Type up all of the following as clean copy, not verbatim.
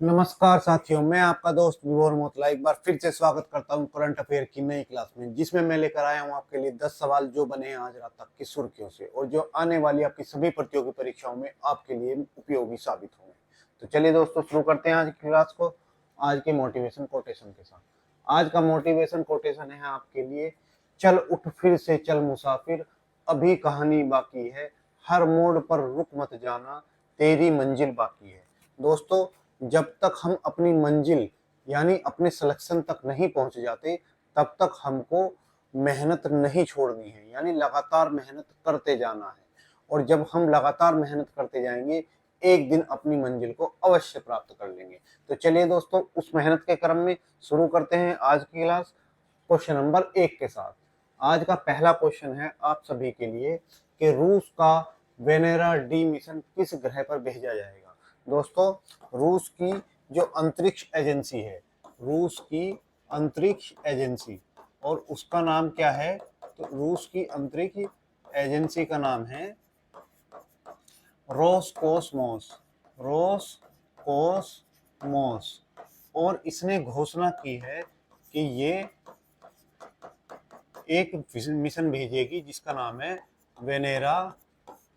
नमस्कार साथियों, मैं आपका दोस्त विभोर मोतला एक बार फिर से स्वागत करता हूं करंट अफेयर की नई क्लास में, जिसमें मैं लेकर आया हूं आपके लिए 10 सवाल जो बने हैं आज रात तक की सुर्खियों से और जो आने वाली आपकी सभी प्रतियोगी परीक्षाओं में आपके लिए उपयोगी साबित होंगे। तो चलिए दोस्तों, शुरू करते हैं आज की क्लास को आज के मोटिवेशन कोटेशन के साथ। आज का मोटिवेशन कोटेशन है आपके लिए, चल उठ फिर से चल मुसाफिर, अभी कहानी बाकी है, हर मोड़ पर रुक मत जाना, तेरी मंजिल बाकी है। दोस्तों, जब तक हम अपनी मंजिल यानी अपने सिलेक्शन तक नहीं पहुंच जाते, तब तक हमको मेहनत नहीं छोड़नी है, यानी लगातार मेहनत करते जाना है। और जब हम लगातार मेहनत करते जाएंगे, एक दिन अपनी मंजिल को अवश्य प्राप्त कर लेंगे। तो चलिए दोस्तों, उस मेहनत के क्रम में शुरू करते हैं आज की क्लास क्वेश्चन नंबर 1 के साथ। आज का पहला क्वेश्चन है आप सभी के लिए कि रूस का वेनेरा डी मिशन किस ग्रह पर भेजा जाएगा। दोस्तों, रूस की जो अंतरिक्ष एजेंसी है, रूस की अंतरिक्ष एजेंसी, और उसका नाम क्या है? तो रूस की अंतरिक्ष एजेंसी का नाम है रोसकोसमोस, रोसकोसमोस। और इसने घोषणा की है कि ये एक मिशन भेजेगी जिसका नाम है वेनेरा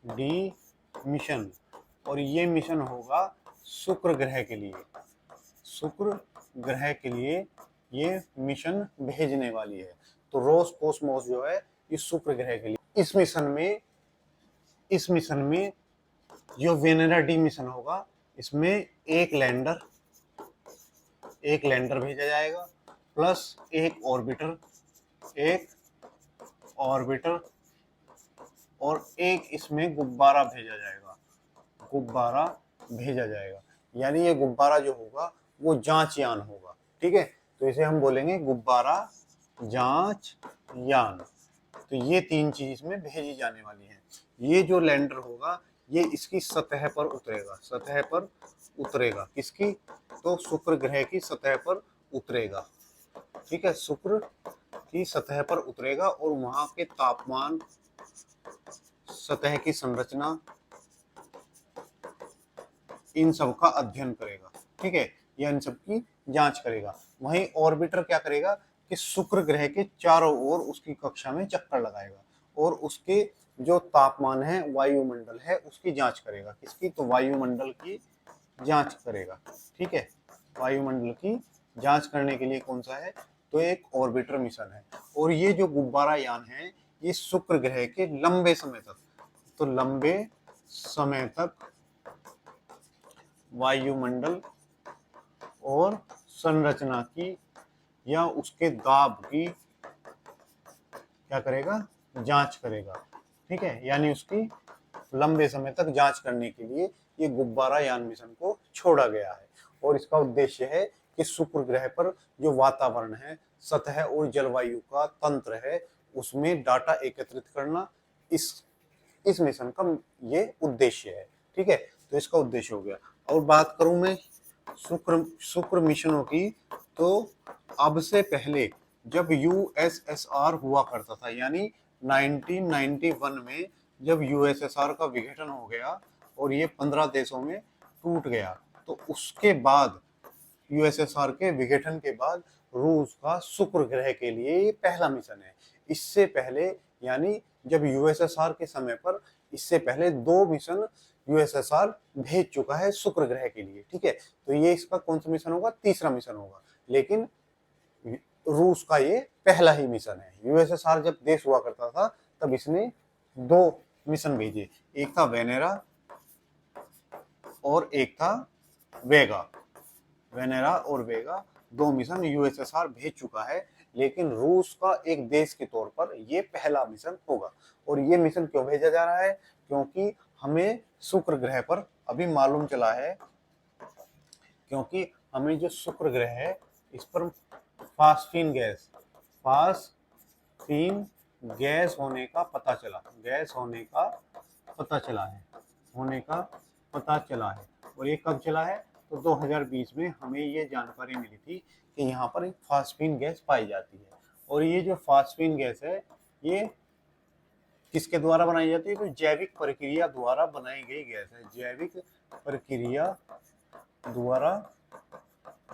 डी मिशन, और ये मिशन होगा शुक्र ग्रह के लिए। शुक्र ग्रह के लिए ये मिशन भेजने वाली है। तो रोसकोसमोस जो है इस शुक्र ग्रह के लिए इस मिशन में जो वेनेरा डी मिशन होगा, इसमें एक लैंडर भेजा जाएगा प्लस एक ऑर्बिटर और एक इसमें गुब्बारा भेजा जाएगा। यानी ये गुब्बारा जो होगा वो जांच यान होगा। ठीक है, तो इसे हम बोलेंगे गुब्बारा जांच यान। तो ये 3 चीज इसमें भेजी जाने वाली है। ये जो लैंडर होगा ये इसकी सतह पर उतरेगा किसकी? तो शुक्र ग्रह की सतह पर उतरेगा। ठीक है, शुक्र की सतह पर उतरेगा और वहां के तापमान, सतह की संरचना, इन सब का अध्ययन करेगा। ठीक है, या इन सब की जांच करेगा। वहीं ऑर्बिटर क्या करेगा कि शुक्र ग्रह के चारों ओर उसकी कक्षा में चक्कर लगाएगा और उसके जो तापमान है, वायुमंडल है, उसकी जांच करेगा। किसकी? तो वायुमंडल की जांच करेगा। ठीक है, वायुमंडल की जांच करने के लिए कौन सा है? तो एक ऑर्बिटर मिशन है। और ये जो गुब्बारा यान है ये शुक्र ग्रह के लंबे समय तक वायुमंडल और संरचना की या उसके दाब की क्या करेगा? जांच करेगा। ठीक है, यानी उसकी लंबे समय तक जांच करने के लिए ये गुब्बारा यान मिशन को छोड़ा गया है। और इसका उद्देश्य है कि शुक्र ग्रह पर जो वातावरण है, सतह और जलवायु का तंत्र है, उसमें डाटा एकत्रित करना इस मिशन का ये उद्देश्य है। ठीक है, तो इसका उद्देश्य हो गया। और बात करूं मैं शुक्र मिशनों की, तो अब से पहले जब यूएसएसआर हुआ करता था, यानी 1991 में जब यूएसएसआर का विघटन हो गया और ये 15 देशों में टूट गया, तो उसके बाद यूएसएसआर के विघटन के बाद रूस का शुक्र ग्रह के लिए ये पहला मिशन है। इससे पहले, यानी जब यूएसएसआर के समय पर, इससे पहले 2 मिशन यूएसएसआर भेज चुका है शुक्र ग्रह के लिए। ठीक है, तो ये इसका कौन सा मिशन होगा? तीसरा मिशन होगा। लेकिन रूस का ये पहला ही मिशन है। यूएसएसआर जब देश हुआ करता था तब इसने 2 मिशन भेजे, एक था वेनेरा और एक था वेगा। वेनेरा और वेगा 2 मिशन यूएसएसआर भेज चुका है, लेकिन रूस का एक देश के तौर पर ये पहला मिशन होगा। और ये मिशन क्यों भेजा जा रहा है? क्योंकि हमें शुक्र ग्रह पर अभी मालूम चला है, क्योंकि हमें जो शुक्र ग्रह है इस पर फास्फीन गैस होने का पता चला है। और ये कब चला है? तो 2020 में हमें ये जानकारी मिली थी कि यहाँ पर एक फास्फीन गैस पाई जाती है। और ये जो फास्फीन गैस है ये किसके द्वारा बनाई जाती है? तो जैविक प्रक्रिया द्वारा बनाई गई गैस है। जैविक प्रक्रिया द्वारा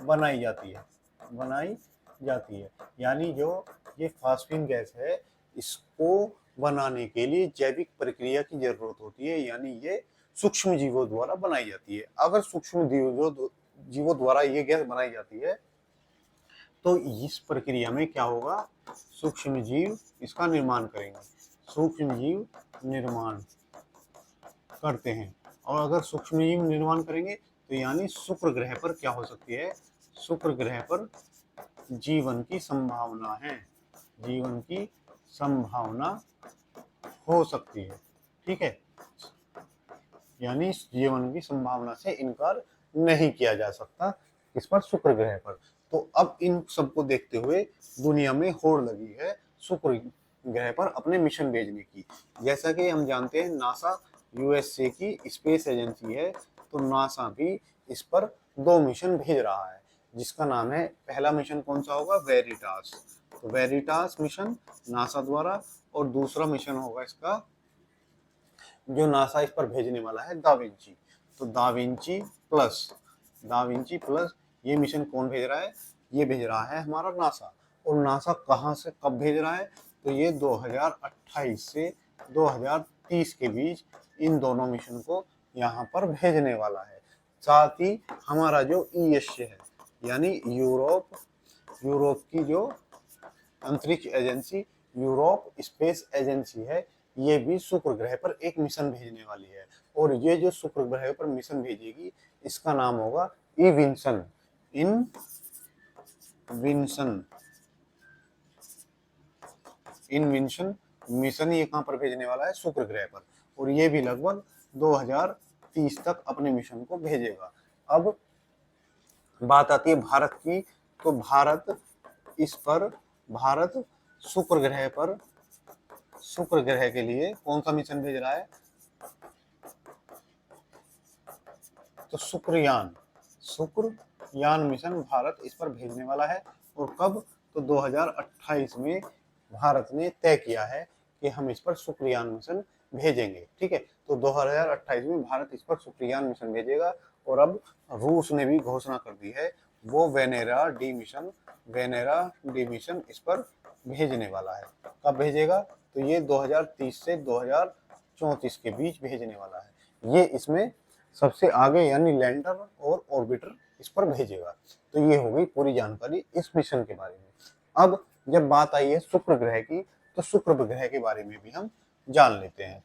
बनाई जाती है, बनाई जाती है। यानी जो ये फास्फीन गैस है, इसको बनाने के लिए जैविक प्रक्रिया की जरूरत होती है, यानी ये सूक्ष्म जीवों द्वारा बनाई जाती है। अगर सूक्ष्म जीवों द्वारा ये गैस बनाई जाती है तो इस प्रक्रिया में क्या होगा, सूक्ष्म जीव इसका निर्माण करेंगे, सूक्ष्म जीव निर्माण करते हैं। और अगर सूक्ष्म जीव निर्माण करेंगे तो यानी शुक्र ग्रह पर क्या हो सकती है, शुक्र ग्रह पर जीवन की संभावना है, जीवन की संभावना हो सकती है। ठीक है, यानी जीवन की संभावना से इनकार नहीं किया जा सकता इस पर, शुक्र ग्रह पर। तो अब इन सबको देखते हुए दुनिया में होड़ लगी है शुक्र ग्रह पर अपने मिशन भेजने की। जैसा कि हम जानते हैं नासा यूएसए की स्पेस एजेंसी है, तो नासा भी इस पर 2 मिशन भेज रहा है, जिसका नाम है, पहला मिशन कौन सा होगा, वेरिटास। तो वेरिटास मिशन नासा द्वारा, और दूसरा मिशन होगा इसका जो नासा इस पर भेजने वाला है, दाविंची। तो दाविंची प्लस ये मिशन कौन भेज रहा है, ये भेज रहा है हमारा नासा। और नासा कहाँ से कब भेज रहा है, तो ये 2028 से 2030 के बीच इन दोनों मिशन को यहाँ पर भेजने वाला है। साथ ही हमारा जो ईएसए है, यानी यूरोप की जो अंतरिक्ष एजेंसी, यूरोप स्पेस एजेंसी है, ये भी शुक्र ग्रह पर एक मिशन भेजने वाली है। और ये जो शुक्र ग्रह पर मिशन भेजेगी, इसका नाम होगा इनविंशन। इनविंशन मिशन ये कहां पर भेजने वाला है, शुक्र ग्रह पर। और ये भी लगभग 2030 तक अपने मिशन को भेजेगा। अब बात आती है भारत की, तो भारत शुक्र ग्रह के लिए कौन सा मिशन भेज रहा है, तो शुक्रयान मिशन भारत इस पर भेजने वाला है। और कब, तो 2028 में भारत ने तय किया है कि हम इस पर शुक्रयान मिशन भेजेंगे। ठीक है, तो 2028 में भारत इस पर शुक्रयान मिशन भेजेगा। और अब रूस ने भी घोषणा कर दी है, वो वेनेरा डी मिशन इस पर भेजने वाला है। कब भेजेगा, तो ये 2030 से 2034 के बीच भेजने वाला है। ये इसमें सबसे आगे यानी लैंडर और ऑर्बिटर इस पर भेजेगा। तो ये हो गई पूरी जानकारी इस मिशन के बारे में। अब जब बात आई है शुक्र ग्रह की, तो शुक्र ग्रह के बारे में भी हम जान लेते हैं।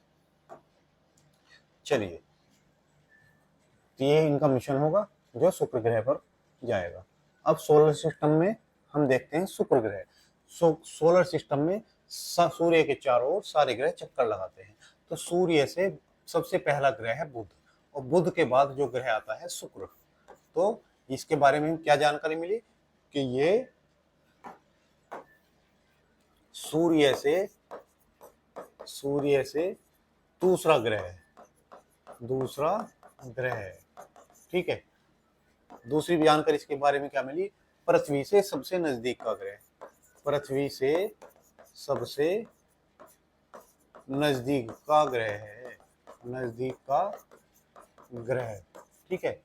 चलिए, तो ये इनका मिशन होगा जो शुक्र ग्रह पर जाएगा। अब सोलर सिस्टम में हम देखते हैं शुक्र ग्रह। सोलर सिस्टम में सूर्य के चारों ओर सारे ग्रह चक्कर लगाते हैं। तो सूर्य से सबसे पहला ग्रह है बुध, और बुध के बाद जो ग्रह आता है शुक्र। तो इसके बारे में क्या जानकारी मिली कि ये सूर्य से दूसरा ग्रह है। ठीक है, दूसरी जानकारी इसके बारे में क्या मिली, पृथ्वी से सबसे नजदीक का ग्रह, पृथ्वी से सबसे नजदीक का ग्रह। ठीक है,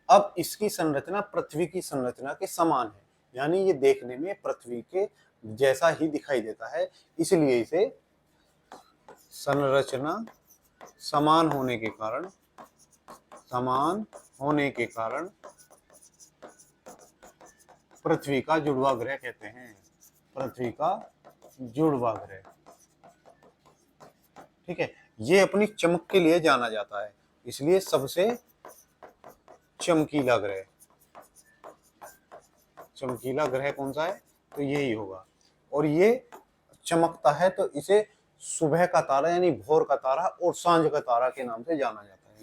अब इसकी संरचना पृथ्वी की संरचना के समान है, यानी ये देखने में पृथ्वी के जैसा ही दिखाई देता है, इसलिए इसे संरचना समान होने के कारण पृथ्वी का जुड़वा ग्रह कहते हैं, पृथ्वी का जुड़वा ग्रह। ठीक है, ये अपनी चमक के लिए जाना जाता है, इसलिए सबसे चमकीला ग्रह कौन सा है, तो यही होगा। और ये चमकता है तो इसे सुबह का तारा यानी भोर का तारा और सांझ का तारा के नाम से जाना जाता है।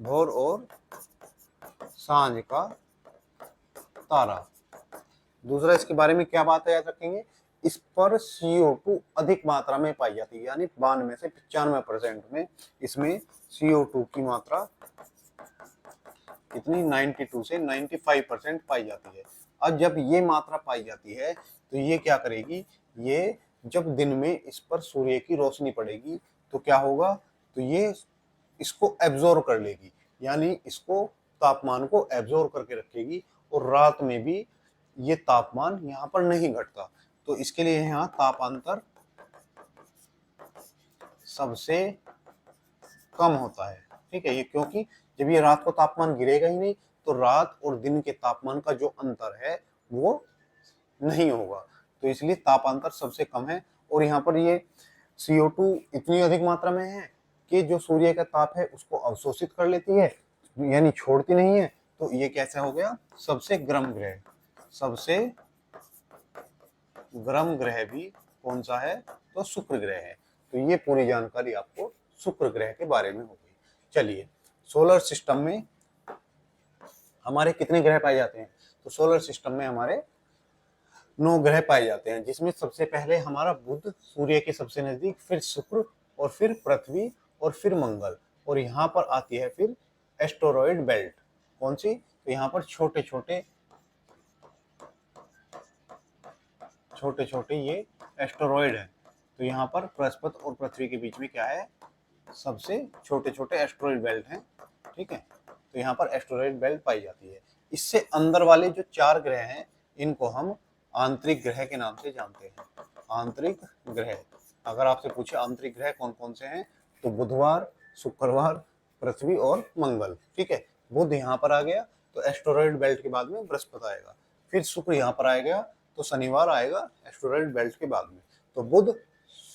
भोर और सांझ का तारा। दूसरा इसके बारे में क्या बात है याद रखेंगे, इस पर CO2 अधिक मात्रा में पाई जाती है, यानी 92 से 95% में इसमें CO2 की मात्रा कितनी 92 से 95% पाई जाती है। अब जब ये मात्रा पाई जाती है तो ये क्या करेगी, ये जब दिन में इस पर सूर्य की रोशनी पड़ेगी तो क्या होगा, तो ये इसको एब्जॉर्ब कर लेगी, यानी इसको तापमान को एब्जॉर्व करके रखेगी और रात में भी ये तापमान यहाँ पर नहीं घटता। तो इसके लिए यहाँ तापांतर सबसे कम होता है। ठीक है, ये क्योंकि जब ये रात को तापमान गिरेगा ही नहीं तो रात और दिन के तापमान का जो अंतर है वो नहीं होगा, तो इसलिए तापांतर सबसे कम है। और यहाँ पर ये CO2 इतनी अधिक मात्रा में है कि जो सूर्य का ताप है उसको अवशोषित कर लेती है, यानी छोड़ती नहीं है। तो ये कैसा हो गया, सबसे गर्म ग्रह। सबसे गर्म ग्रह भी कौन सा है, तो शुक्र ग्रह है। तो ये पूरी जानकारी आपको शुक्र ग्रह के बारे में होगी। चलिए, सोलर सिस्टम में हमारे कितने ग्रह पाए जाते हैं, तो सोलर सिस्टम में हमारे 9 ग्रह पाए जाते हैं, जिसमें सबसे पहले हमारा बुध सूर्य के सबसे नजदीक, फिर शुक्र और फिर पृथ्वी और फिर मंगल। और यहाँ पर आती है फिर एस्टेरॉयड बेल्ट। कौन सी, तो यहाँ पर छोटे छोटे ये एस्टेरॉयड है। तो यहाँ पर बृहस्पति और पृथ्वी के बीच में क्या है, सबसे छोटे छोटे एस्टेरॉयड बेल्ट हैं। ठीक है, तो यहाँ पर एस्टेरॉयड बेल्ट पाई जाती है। इससे अंदर वाले जो 4 ग्रह हैं इनको हम आंतरिक ग्रह के नाम से जानते हैं। आंतरिक ग्रह, अगर आपसे पूछे आंतरिक ग्रह कौन कौन से हैं, तो बुधवार, शुक्रवार, पृथ्वी और मंगल। ठीक है, बुध यहाँ पर आ गया तो एस्टेरॉयड बेल्ट के बाद में बृहस्पति आएगा, फिर शुक्र यहाँ पर आएगा तो शनिवार आएगा एस्टेरॉयड बेल्ट के बाद में। तो बुध,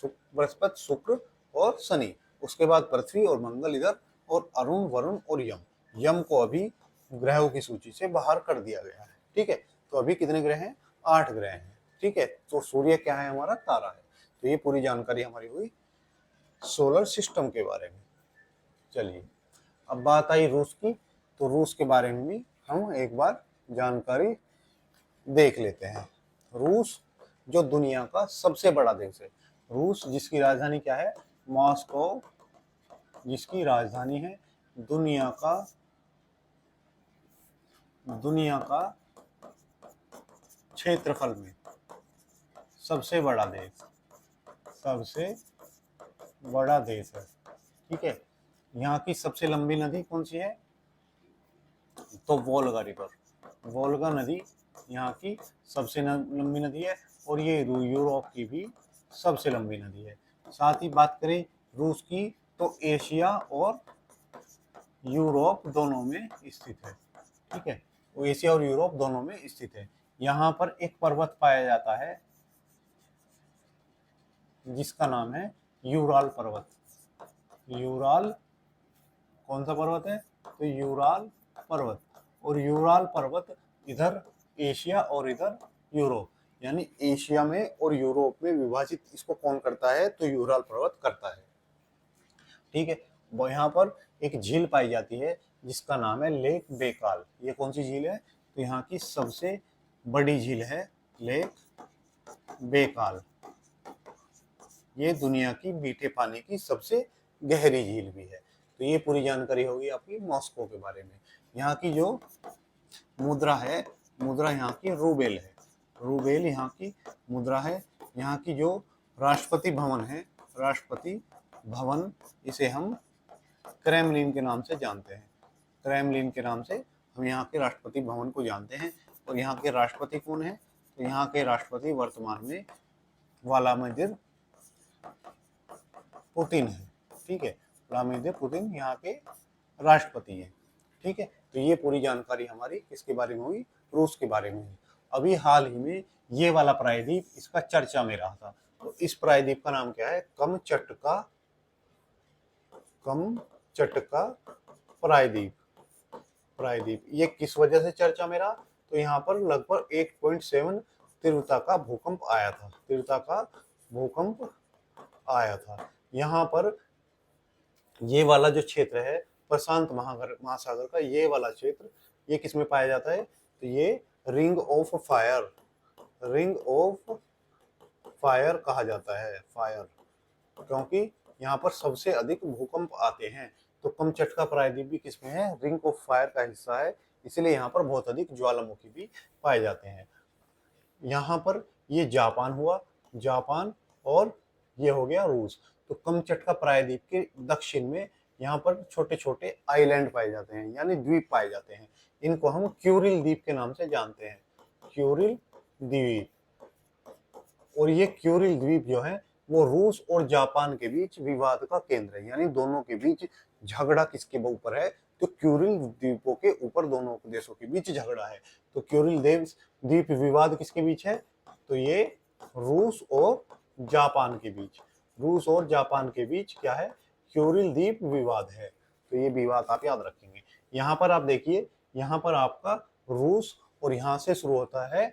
बृहस्पति, शुक्र और शनि, उसके बाद पृथ्वी और मंगल इधर, और अरुण, वरुण और यम। यम को अभी ग्रहों की सूची से बाहर कर दिया गया है। ठीक है, तो अभी कितने ग्रह हैं, 8 ग्रह हैं। ठीक है, तो सूर्य क्या है, हमारा तारा है। तो ये पूरी जानकारी हमारी हुई सोलर सिस्टम के बारे में। चलिए, अब बात आई रूस की, तो रूस के बारे में भी हम एक बार जानकारी देख लेते हैं। रूस जो दुनिया का सबसे बड़ा देश है, रूस जिसकी राजधानी क्या है, मॉस्को, जिसकी राजधानी है, दुनिया का क्षेत्रफल में सबसे बड़ा देश, सबसे बड़ा देश है। ठीक है, यहाँ की सबसे लंबी नदी कौन सी है, तो वोल्गा रिवर, वोल्गा नदी यहाँ की सबसे लंबी नदी है, और ये यूरोप की भी सबसे लंबी नदी है। साथ ही बात करें रूस की, तो एशिया और यूरोप दोनों में स्थित है। ठीक है, वो एशिया और यूरोप दोनों में स्थित है। यहाँ पर एक पर्वत पाया जाता है जिसका नाम है यूराल पर्वत। यूराल कौन सा पर्वत है, तो यूराल पर्वत। और यूराल पर्वत इधर एशिया और इधर यूरोप, यानी एशिया में और यूरोप में विभाजित इसको कौन करता है, तो यूराल पर्वत करता है। ठीक है, वो यहाँ पर एक झील पाई जाती है जिसका नाम है लेक बेकाल। ये कौन सी झील है, तो यहाँ की सबसे बड़ी झील है लेक बेकाल। ये दुनिया की मीठे पानी की सबसे गहरी झील भी है। तो ये पूरी जानकारी होगी आपकी मॉस्को के बारे में। यहाँ की जो मुद्रा है, मुद्रा यहाँ की रूबेल है, रूबेल यहाँ की मुद्रा है। यहाँ की जो राष्ट्रपति भवन है, राष्ट्रपति भवन, इसे हम क्रेमलिन के नाम से जानते हैं। क्रेमलिन के नाम से हम यहाँ के राष्ट्रपति भवन को जानते हैं। और यहाँ के राष्ट्रपति कौन है, तो यहाँ के राष्ट्रपति वर्तमान में व्लादिमीर पुतिन है। ठीक है, व्लादिमीर पुतिन यहाँ के राष्ट्रपति हैं। ठीक है, तो ये पूरी जानकारी हमारी किसके बारे में हुई, रूस के बारे में हुई। अभी हाल ही में ये वाला प्रायद्वीप, इसका चर्चा में रहा था। तो इस प्रायद्वीप का नाम क्या है, कमचटका प्रायद्वीप। प्रायद्वीप ये किस वजह से चर्चा में रहा, तो यहाँ पर लगभग 8.7 तीव्रता का भूकंप आया था, तीव्रता का भूकंप आया था। यहाँ पर ये वाला जो क्षेत्र है प्रशांत महासागर का, ये वाला क्षेत्र, ये किस में पाया जाता है, तो ये रिंग ऑफ फायर कहा जाता है, फायर, क्योंकि यहाँ पर सबसे अधिक भूकंप आते हैं। तो कमचटका प्रायद्वीप भी किसमें है, रिंग ऑफ फायर का हिस्सा है, इसलिए यहाँ पर बहुत अधिक ज्वालामुखी भी पाए जाते हैं। यहाँ पर ये जापान हुआ, जापान, और ये हो गया रूस। तो कमचटका प्रायद्वीप के दक्षिण में यहाँ पर छोटे छोटे आइलैंड पाए जाते हैं, यानी द्वीप पाए जाते हैं। इनको हम क्यूरिल द्वीप के नाम से जानते हैं, क्यूरिल द्वीप। और ये क्यूरिल द्वीप जो है वो रूस और जापान के बीच विवाद का केंद्र है, यानी दोनों के बीच झगड़ा किसके ऊपर है, तो क्यूरिल द्वीपों के ऊपर दोनों देशों के बीच झगड़ा है। तो क्यूरिल द्वीप विवाद किसके बीच है, तो ये रूस और जापान के बीच, रूस और जापान के बीच क्या है, क्यूरिल द्वीप विवाद है। तो ये विवाद आप याद रखेंगे। यहाँ पर आप देखिए, यहाँ पर आपका रूस और यहाँ से शुरू होता है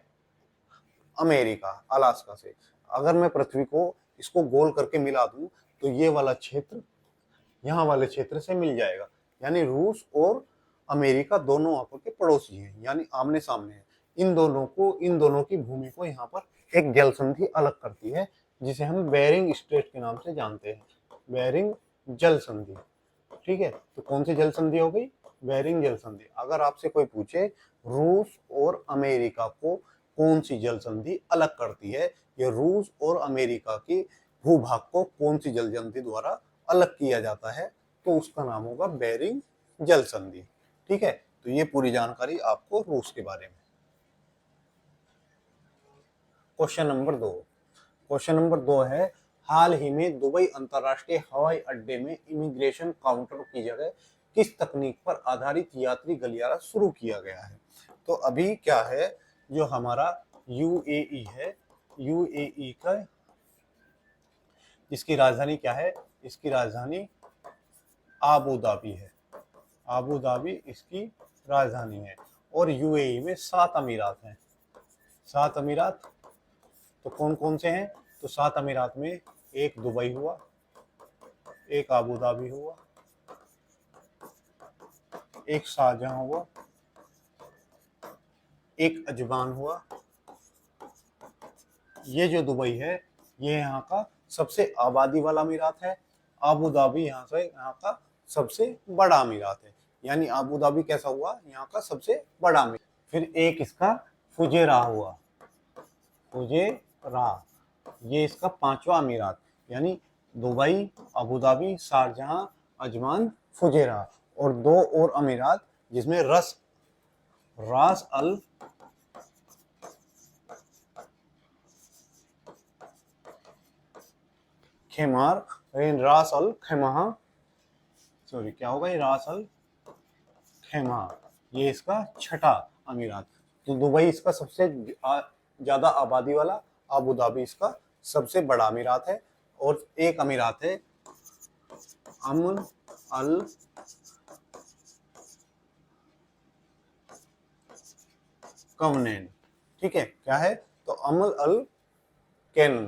अमेरिका, अलास्का से। अगर मैं पृथ्वी को इसको गोल करके मिला दूं तो ये वाला क्षेत्र यहाँ वाले क्षेत्र से मिल जाएगा, यानी रूस और अमेरिका दोनों आपस के पड़ोसी हैं, यानी आमने सामने हैं। इन दोनों की भूमि को यहाँ पर एक जल संधि अलग करती है, जिसे हम बेरिंग स्ट्रेट के नाम से जानते हैं, बेरिंग जल संधि। ठीक है, तो कौन सी जल संधि हो गई, बेरिंग जल संधि। अगर आपसे कोई पूछे रूस और अमेरिका को कौन सी जल संधि अलग करती है, या रूस और अमेरिका के भूभाग को कौन सी जल संधि द्वारा अलग किया जाता है, तो उसका नाम होगा बेरिंग जल संधि। ठीक है, तो ये पूरी जानकारी आपको रूस के बारे में। क्वेश्चन नंबर 2 है, हाल ही में दुबई अंतरराष्ट्रीय हवाई अड्डे में इमिग्रेशन काउंटर की जगह किस तकनीक पर आधारित यात्री गलियारा शुरू किया गया है। तो अभी क्या है, जो हमारा यूएई है, यूएई का इसकी राजधानी क्या है, इसकी राजधानी आबू धाबी है, आबू धाबी इसकी राजधानी है। और यूएई में 7 अमीरात हैं, 7 अमीरात। तो कौन कौन से हैं, तो 7 अमीरात में एक दुबई हुआ, एक आबू धाबी हुआ, एक शारजाह हुआ, एक अजमान हुआ। ये जो दुबई है ये यहाँ का सबसे आबादी वाला अमीरात है, आबू धाबी यहाँ का सबसे बड़ा अमीरात है, यानी आबू धाबी कैसा हुआ, यहाँ का सबसे बड़ा अमीरात। फिर एक इसका फुजेरा हुआ, फुजेरा, ये इसका 5वां अमीरात, यानी Dubai, Abu Dhabi, Sharjah, Ajman, Fujairah. और 2 और अमीरात जिसमें रास अल खेमार, रास अल खेमा, सॉरी क्या होगा ये, रास अल खेमा, ये इसका 6ठा अमीरात। तो दुबई इसका सबसे ज्यादा आबादी वाला, अबू धाबी इसका सबसे बड़ा अमीरात है। और एक अमीरात है अमन अल कवनेन। ठीक है, क्या है, तो अमल अल कैनन,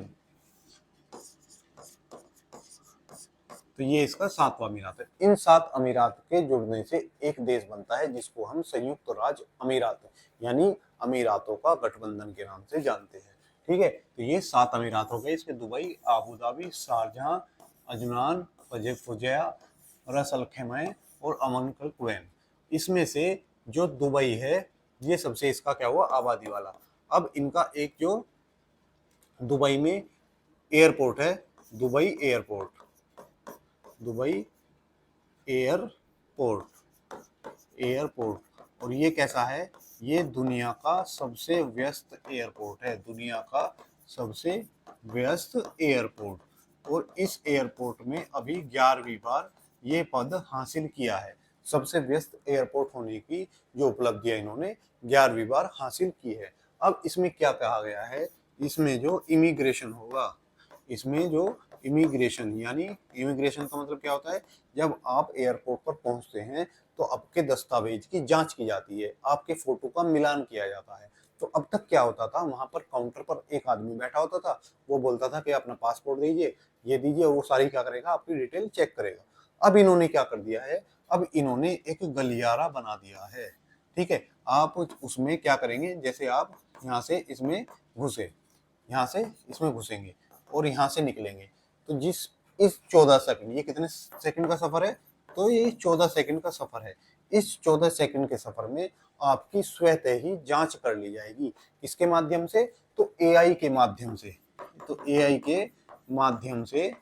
तो ये इसका 7वां अमीरात है। इन 7 अमीरात के जुड़ने से एक देश बनता है जिसको हम संयुक्त राज्य अमीरात यानी अमीरातों का गठबंधन के नाम से जानते हैं। ठीक है, तो ये 7 अमीरात हो गए इसके, Dubai, Abu Dhabi, Sharjah, Ajman, Fujairah, Ras al खैमा और अमन अल कुवैन। इसमें से जो दुबई है ये सबसे इसका क्या हुआ, आबादी वाला। अब इनका एक जो दुबई में एयरपोर्ट है, दुबई एयरपोर्ट, दुबई एयरपोर्ट, और ये कैसा है, ये दुनिया का सबसे व्यस्त एयरपोर्ट है, दुनिया का सबसे व्यस्त एयरपोर्ट। और इस एयरपोर्ट में अभी 11वीं बार ये पद हासिल किया है, सबसे व्यस्त एयरपोर्ट होने की जो उपलब्धियां इन्होंने 11वीं बार हासिल की है। अब इसमें क्या कहा गया है, इसमें जो इमिग्रेशन होगा, इसमें जो इमिग्रेशन, यानी इमिग्रेशन का मतलब क्या होता है, जब आप एयरपोर्ट पर पहुंचते हैं तो आपके दस्तावेज की जांच की जाती है, आपके फोटो का मिलान किया जाता है। तो अब तक क्या होता था, वहां पर काउंटर पर एक आदमी बैठा होता था, वो बोलता था कि अपना पासपोर्ट दीजिए, ये दीजिए, वो सारी क्या करेगा, आपकी डिटेल चेक करेगा। अब इन्होंने क्या कर दिया है, अब इन्होंने एक गलियारा बना दिया है। ठीक है, आप उसमें क्या करेंगे, जैसे आप यहाँ से इसमें घुसे, यहाँ से इसमें घुसेंगे और यहाँ से निकलेंगे, तो इस 14 सेकंड, ये कितने सेकंड का सफर है, तो ये 14 सेकंड का सफर है। इस 14 सेकंड के सफर में आपकी स्वतः ही जांच कर ली जाएगी, किसके माध्यम से, तो एआई के माध्यम से। तो एआई के माध्यम से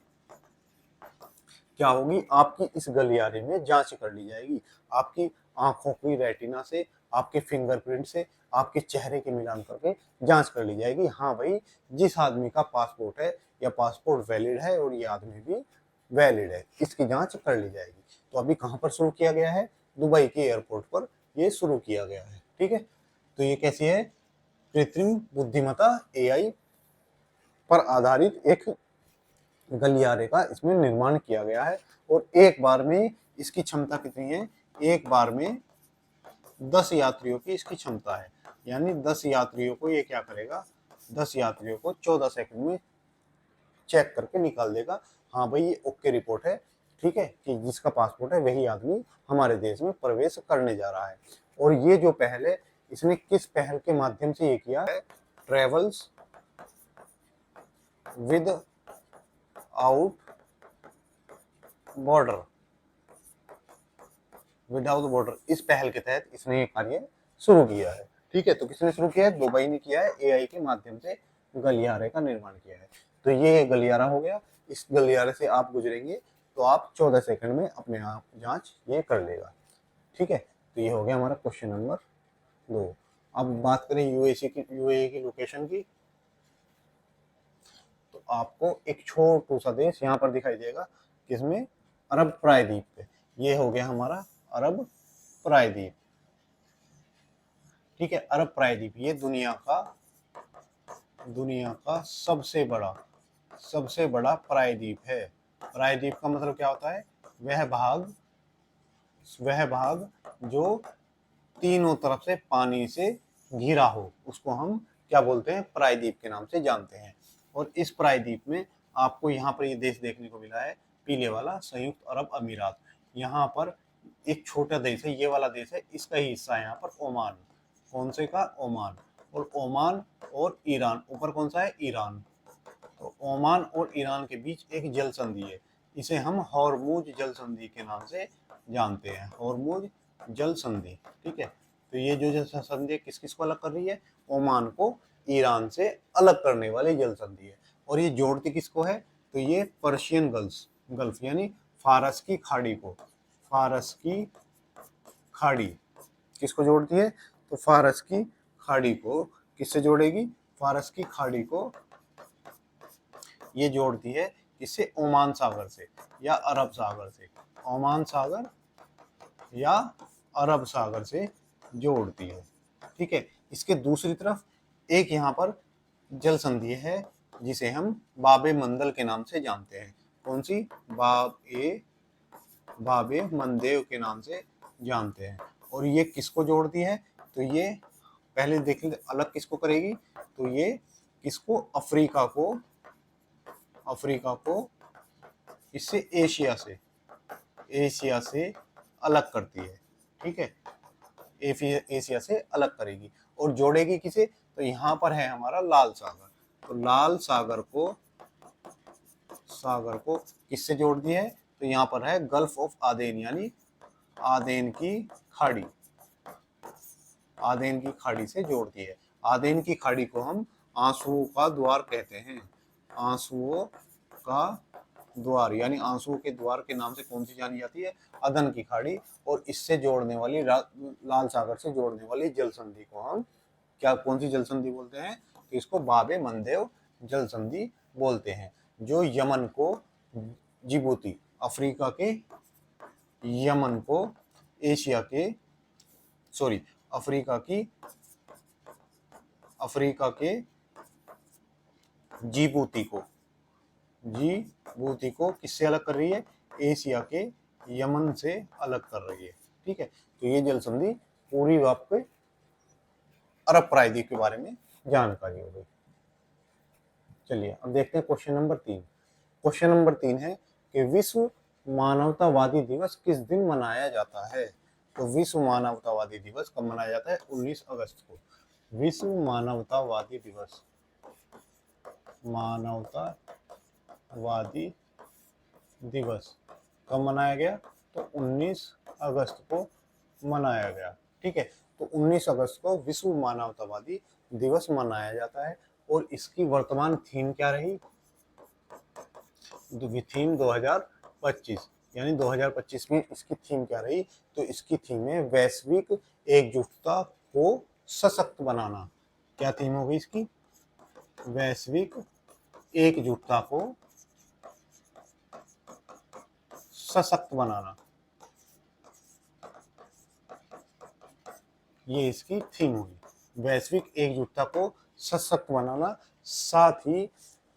क्या होगी, आपकी इस गलियारे में जांच कर ली जाएगी, आपकी आंखों की रेटिना से, आपके फिंगरप्रिंट से, आपके चेहरे के मिलान करके जांच कर ली जाएगी। हाँ भाई, जिस आदमी का पासपोर्ट है या पासपोर्ट वैलिड है और ये आदमी भी वैलिड है, इसकी जांच कर ली जाएगी। तो अभी कहाँ पर शुरू किया गया है, दुबई के एयरपोर्ट पर ये शुरू किया गया है। ठीक है, तो ये कैसी है, कृत्रिम बुद्धिमत्ता एआई पर आधारित एक गलियारे का इसमें निर्माण किया गया है। और एक बार में इसकी क्षमता कितनी है, एक बार में 10 यात्रियों की इसकी क्षमता है, यानी 10 यात्रियों को ये क्या करेगा, 10 यात्रियों को 14 सेकंड में चेक करके निकाल देगा। हाँ भाई, ये ओके रिपोर्ट है, ठीक है, कि जिसका पासपोर्ट है वही आदमी हमारे देश में प्रवेश करने जा रहा है। और ये जो पहल है, इसने किस पहल के माध्यम से ये किया है, travels with out border, without border, इस पहल के तहत इसने ये कार्य शुरू किया है। ठीक है, तो किसने शुरू किया है, दुबई ने किया है, एआई के माध्यम से गलियारे का निर्माण किया है। तो ये गलियारा हो गया, इस गलियारे से आप गुजरेंगे तो आप 14 सेकंड में अपने आप जांच ये कर लेगा। ठीक है, तो ये हो गया हमारा क्वेश्चन नंबर 2। अब बात करें यूएई की लोकेशन की, तो आपको एक छोटू सा देश यहाँ पर दिखाई देगा, किसमें, अरब प्रायद्वीप पे। ये हो गया हमारा अरब प्रायद्वीप। ठीक है, अरब प्रायद्वीप ये दुनिया का सबसे बड़ा प्रायद्वीप है। प्रायद्वीप का मतलब क्या होता है, वह भाग जो तीनों तरफ से पानी से घिरा हो, उसको हम क्या बोलते हैं, प्रायद्वीप के नाम से जानते हैं। और इस प्रायद्वीप में आपको यहाँ पर ये देश देखने को मिला है, पीले वाला, संयुक्त अरब अमीरात। यहाँ पर एक छोटा देश है, ये वाला देश है, इसका ही हिस्सा है यहाँ पर ओमान। कौन से का, ओमान। और ओमान और ईरान, ऊपर कौन सा है, ईरान। तो ओमान और ईरान के बीच एक जल संधि है, इसे हम हॉर्मुज जल संधि के नाम से जानते हैं, हॉर्मुज जल संधि। ठीक है, तो ये जो जल संधि किस किस को अलग कर रही है, ओमान को ईरान से अलग करने वाली जल संधि है। और ये जोड़ती किसको है, तो ये पर्शियन गल्फ यानी फारस की खाड़ी को, फारस की खाड़ी किसको जोड़ती है, तो फारस की खाड़ी को किससे जोड़ेगी, फारस की खाड़ी को ये जोड़ती है किससे, ओमान सागर से या अरब सागर से, ओमान सागर या अरब सागर से जोड़ती है। ठीक है, इसके दूसरी तरफ एक यहाँ पर जल संधि है जिसे हम बाबे मंडल के नाम से जानते हैं। कौन सी, बाबे मंदेव के नाम से जानते हैं। और ये किसको जोड़ती है, तो ये पहले देखेंगे अलग किसको करेगी, तो ये किसको, अफ्रीका को इससे एशिया से अलग करती है। ठीक है, एशिया से अलग करेगी और जोड़ेगी किसे, तो यहाँ पर है हमारा लाल सागर, तो लाल सागर को किससे जोड़ दिया है, तो यहाँ पर है गल्फ ऑफ आदेन, यानी आदेन की खाड़ी से जोड़ती है। आदेन की खाड़ी को हम आंसुओं का द्वार कहते हैं, आंसुओं का द्वार, यानी आंसुओं के द्वार के नाम से कौन सी जानी जाती है, अदन की खाड़ी। और इससे जोड़ने वाली लाल सागर से जोड़ने वाली जल संधि को हम क्या, कौन सी जल संधि बोलते हैं, तो इसको बाबे मंदेव जल संधि बोलते हैं, जो यमन को जिबूती, अफ्रीका के यमन को अफ्रीका के जिबूती को किससे अलग कर रही है, एशिया के यमन से अलग कर रही है। ठीक है, तो ये जल संधि पूरी आपके अरब प्रायद्वीप के बारे में जानकारी हो गई। चलिए अब देखते हैं क्वेश्चन नंबर 3। क्वेश्चन नंबर 3 है कि विश्व मानवतावादी दिवस किस दिन मनाया जाता है। तो विश्व मानवतावादी दिवस कब मनाया जाता है, 19 अगस्त को। विश्व मानवतावादी दिवस कब मनाया गया, तो 19 अगस्त को मनाया गया। ठीक है, तो 19 अगस्त को विश्व मानवतावादी दिवस मनाया जाता है। और इसकी वर्तमान थीम क्या रही, थीम 2030 2025, यानी 2025 में इसकी थीम क्या रही? तो इसकी थीम है वैश्विक एकजुटता को सशक्त बनाना। क्या थीम होगी इसकी? वैश्विक एकजुटता को सशक्त बनाना, ये इसकी थीम होगी, वैश्विक एकजुटता को सशक्त बनाना। साथ ही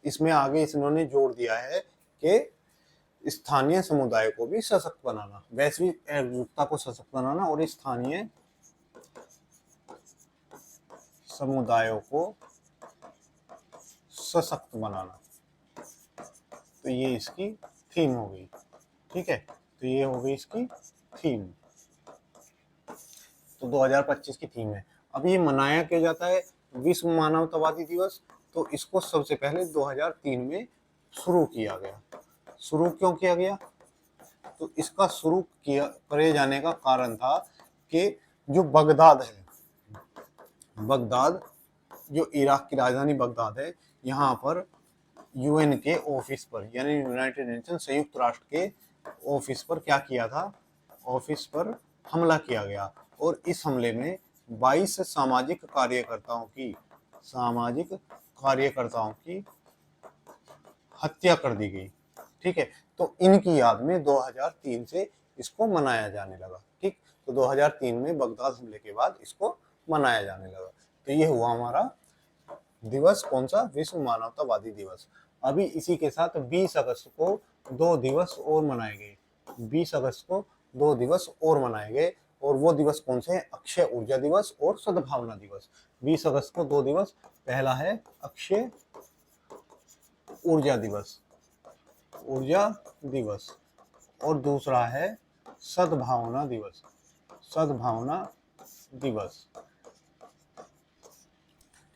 इसमें आगे इन्होंने जोड़ दिया है कि स्थानीय समुदाय को भी सशक्त बनाना, वैश्विक एकजुटता को सशक्त बनाना और स्थानीय समुदायों को सशक्त बनाना। तो ये इसकी थीम हो गई, ठीक है। तो ये हो गई इसकी थीम। तो 2025 की थीम है। अब ये मनाया क्या जाता है? विश्व मानवतावादी दिवस। तो इसको सबसे पहले 2003 में शुरू किया गया। शुरू क्यों किया गया? तो इसका शुरू किया करे जाने का कारण था कि जो बगदाद है, बगदाद जो इराक की राजधानी बगदाद है, यहाँ पर यूएन के ऑफिस पर, यानी यूनाइटेड नेशन संयुक्त राष्ट्र के ऑफिस पर क्या किया था? ऑफिस पर हमला किया गया और इस हमले में 22 सामाजिक कार्यकर्ताओं की हत्या कर दी गई, ठीक है। तो इनकी याद में 2003 से इसको मनाया जाने लगा, ठीक। तो 2003 में बगदाद हमले के बाद इसको मनाया जाने लगा। तो ये हुआ हमारा दिवस, कौन सा? विश्व मानवतावादी दिवस। अभी इसी के साथ 20 अगस्त को 2 दिवस और मनाए गए। 20 अगस्त को 2 दिवस और मनाए गए और वो दिवस कौन से हैं? अक्षय ऊर्जा दिवस और सद्भावना दिवस। 20 अगस्त को 2 दिवस, पहला है अक्षय ऊर्जा दिवस, ऊर्जा दिवस, और दूसरा है सद्भावना दिवस, सद्भावना दिवस,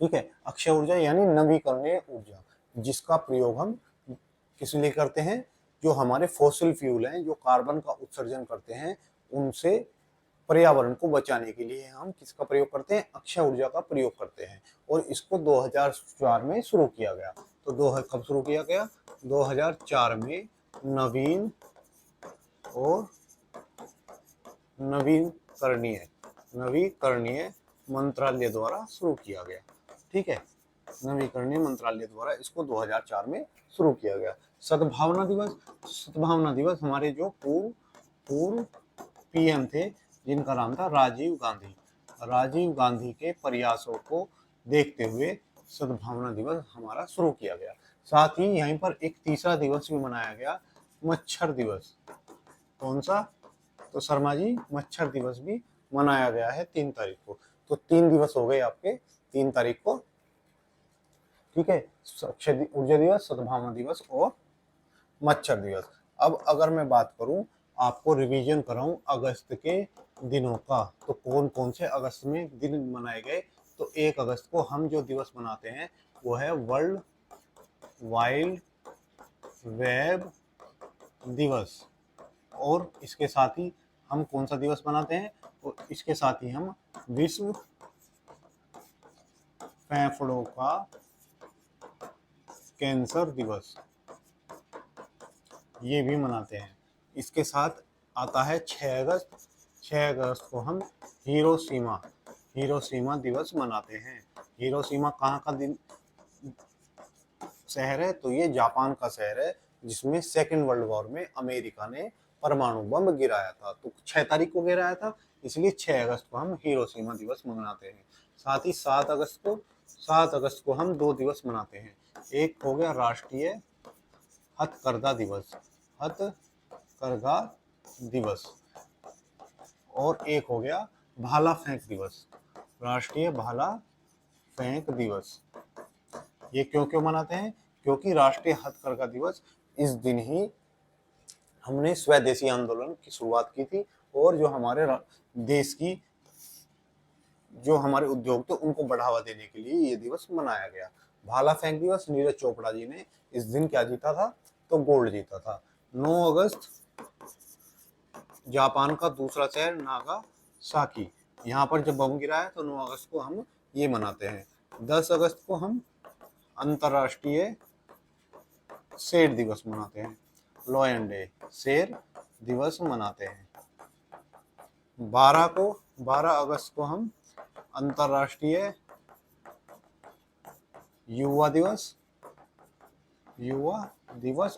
ठीक है। अक्षय ऊर्जा यानी नवीकरणीय ऊर्जा, जिसका प्रयोग हम किस लिए करते हैं? जो हमारे फॉसिल फ्यूल हैं, जो कार्बन का उत्सर्जन करते हैं, उनसे पर्यावरण को बचाने के लिए हम किसका प्रयोग करते हैं? अक्षय ऊर्जा का प्रयोग करते हैं। और इसको 2004 में शुरू किया गया। तो कब शुरू किया गया? 2004 में नवीन और नवीकरणीय मंत्रालय द्वारा शुरू किया गया, ठीक है। नवीकरणीय मंत्रालय द्वारा इसको 2004 में शुरू किया गया। सद्भावना दिवस हमारे जो पूर्व पीएम थे, जिनका नाम था राजीव गांधी के प्रयासों को देखते हुए सद्भावना दिवस हमारा शुरू किया गया। साथ ही यहीं पर एक तीसरा दिवस भी मनाया गया, मच्छर दिवस। कौन सा? तो शर्मा जी, मच्छर दिवस भी मनाया गया है 3 तारीख को। तो 3 दिवस हो गए आपके 3 तारीख को, ठीक है। अक्षय ऊर्जा दिवस, सद्भावना दिवस और मच्छर दिवस। अब अगर मैं बात करूं, आपको रिवीजन कराऊं अगस्त के दिनों का, तो कौन कौन से अगस्त में दिन मनाए गए? तो 1 अगस्त को हम जो दिवस मनाते हैं वो है वर्ल्ड वाइल्ड वेब दिवस। और इसके साथ ही हम कौन सा दिवस मनाते हैं? तो इसके साथ ही हम विश्व फेफड़ों का कैंसर दिवस ये भी मनाते हैं। इसके साथ आता है 6 अगस्त। 6 अगस्त को हम हिरोशिमा दिवस मनाते हैं। हिरोशिमा कहाँ का शहर है? तो ये जापान का शहर है, जिसमें सेकेंड वर्ल्ड वॉर में अमेरिका ने परमाणु बम गिराया था। तो 6 तारीख को गिराया था, इसलिए 6 अगस्त को हम हिरोशिमा दिवस मनाते हैं। साथ ही 7 अगस्त को हम 2 दिवस मनाते हैं। एक हो गया राष्ट्रीय हथकरघा दिवस और एक हो गया भाला फेंक दिवस, राष्ट्रीय भाला फेंक दिवस। ये क्यों मनाते हैं? क्योंकि राष्ट्रीय हथकरघा दिवस, इस दिन ही हमने स्वदेशी आंदोलन की शुरुआत की थी और जो हमारे देश की जो हमारे उद्योग थे उनको बढ़ावा देने के लिए ये दिवस मनाया गया। भाला फेंक दिवस, नीरज चोपड़ा जी ने इस दिन क्या जीता था? तो गोल्ड जीता था। 9 अगस्त जापान का दूसरा शहर नागासाकी, यहाँ पर जब बम गिरा है तो 9 अगस्त को हम ये मनाते हैं। 10 अगस्त को हम अंतर्राष्ट्रीय सेठ दिवस मनाते हैं। लायन डे, शेर दिवस मनाते हैं। 12 अगस्त को हम अंतर्राष्ट्रीय युवा दिवस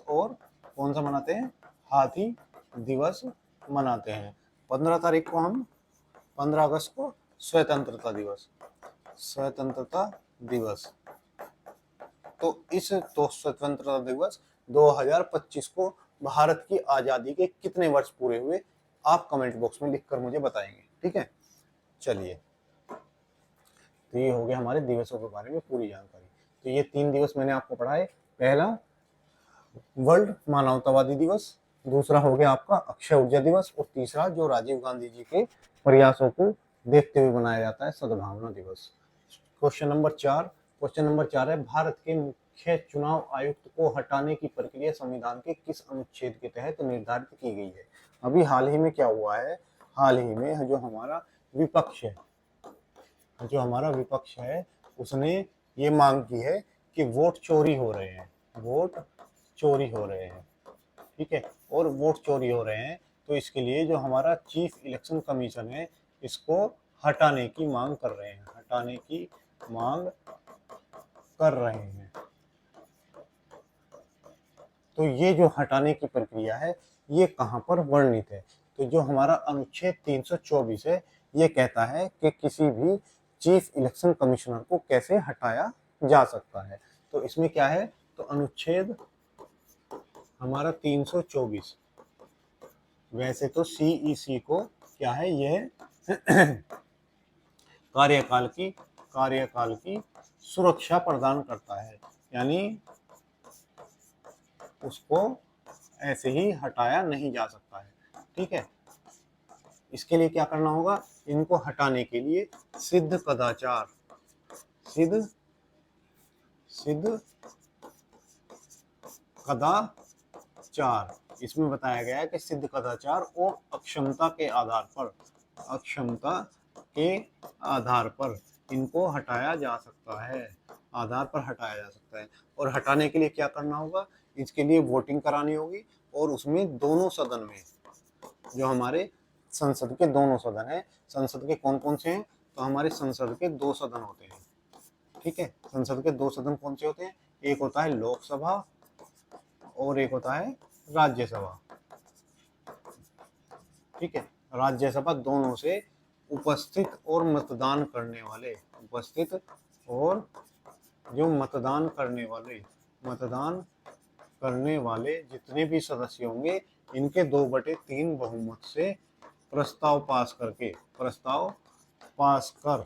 और कौन सा मनाते हैं, हाथी दिवस मनाते हैं। 15 अगस्त को स्वतंत्रता दिवस। तो स्वतंत्रता दिवस 2025 को भारत की आजादी के कितने वर्ष पूरे हुए, आप कमेंट बॉक्स में लिखकर मुझे बताएंगे। ठीक है, चलिए, तो ये हो गया हमारे दिवसों के बारे में पूरी जानकारी। तो ये 3 दिवस मैंने आपको पढ़ाए। पहला वर्ल्ड मानवतावादी दिवस, दूसरा हो गया आपका अक्षय ऊर्जा दिवस, और तीसरा जो राजीव गांधी जी के प्रयासों को देखते हुए बनाया जाता है, सद्भावना दिवस। क्वेश्चन नंबर 4 है, भारत के मुख्य चुनाव आयुक्त को हटाने की प्रक्रिया संविधान के किस अनुच्छेद के तहत निर्धारित की गई है। अभी हाल ही में क्या हुआ है, हाल ही में जो हमारा विपक्ष है उसने ये मांग की है कि वोट चोरी हो रहे हैं। ठीक है, और वोट चोरी हो रहे हैं, तो इसके लिए जो हमारा चीफ इलेक्शन कमीशन है इसको हटाने की मांग कर रहे हैं। तो ये जो हटाने की प्रक्रिया है ये कहाँ पर वर्णित है, तो जो हमारा अनुच्छेद 324 है ये कहता है कि किसी भी चीफ इलेक्शन कमिश्नर को कैसे हटाया जा सकता है। तो इसमें क्या है, तो अनुच्छेद हमारा 324, वैसे तो सीईसी को क्या है, यह कार्यकाल की सुरक्षा प्रदान करता है, यानी उसको ऐसे ही हटाया नहीं जा सकता है। ठीक है, इसके लिए क्या करना होगा, इनको हटाने के लिए सिद्ध कदाचार, इसमें बताया गया है कि सिद्ध कदाचार और अक्षमता के आधार पर इनको हटाया जा सकता है, और हटाने के लिए क्या करना होगा, इसके लिए वोटिंग करानी होगी, और उसमें दोनों सदन में, जो हमारे संसद के दोनों सदन है, संसद के कौन कौन से हैं, तो हमारे संसद के 2 सदन होते हैं। ठीक है, संसद के 2 सदन कौन से होते हैं, एक होता है लोकसभा और एक होता है राज्यसभा। ठीक है, राज्यसभा दोनों से उपस्थित और मतदान करने वाले जितने भी सदस्य होंगे, इनके 2/3 बहुमत से प्रस्ताव पास कर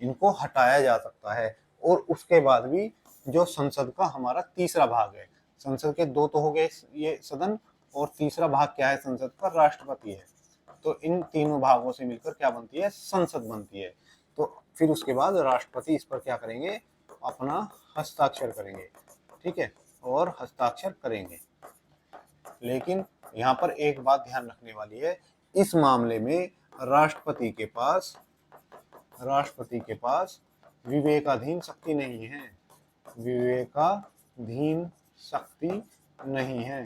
इनको हटाया जा सकता है। और उसके बाद भी जो संसद का हमारा तीसरा भाग है, संसद के 2 तो हो गए ये सदन, और तीसरा भाग क्या है संसद का, राष्ट्रपति है। तो इन तीनों भागों से मिलकर क्या बनती है, संसद बनती है। तो फिर उसके बाद राष्ट्रपति इस पर क्या करेंगे, अपना हस्ताक्षर करेंगे। ठीक है, और हस्ताक्षर करेंगे। लेकिन यहाँ पर एक बात ध्यान रखने वाली है, इस मामले में राष्ट्रपति के पास विवेकाधीन शक्ति नहीं है।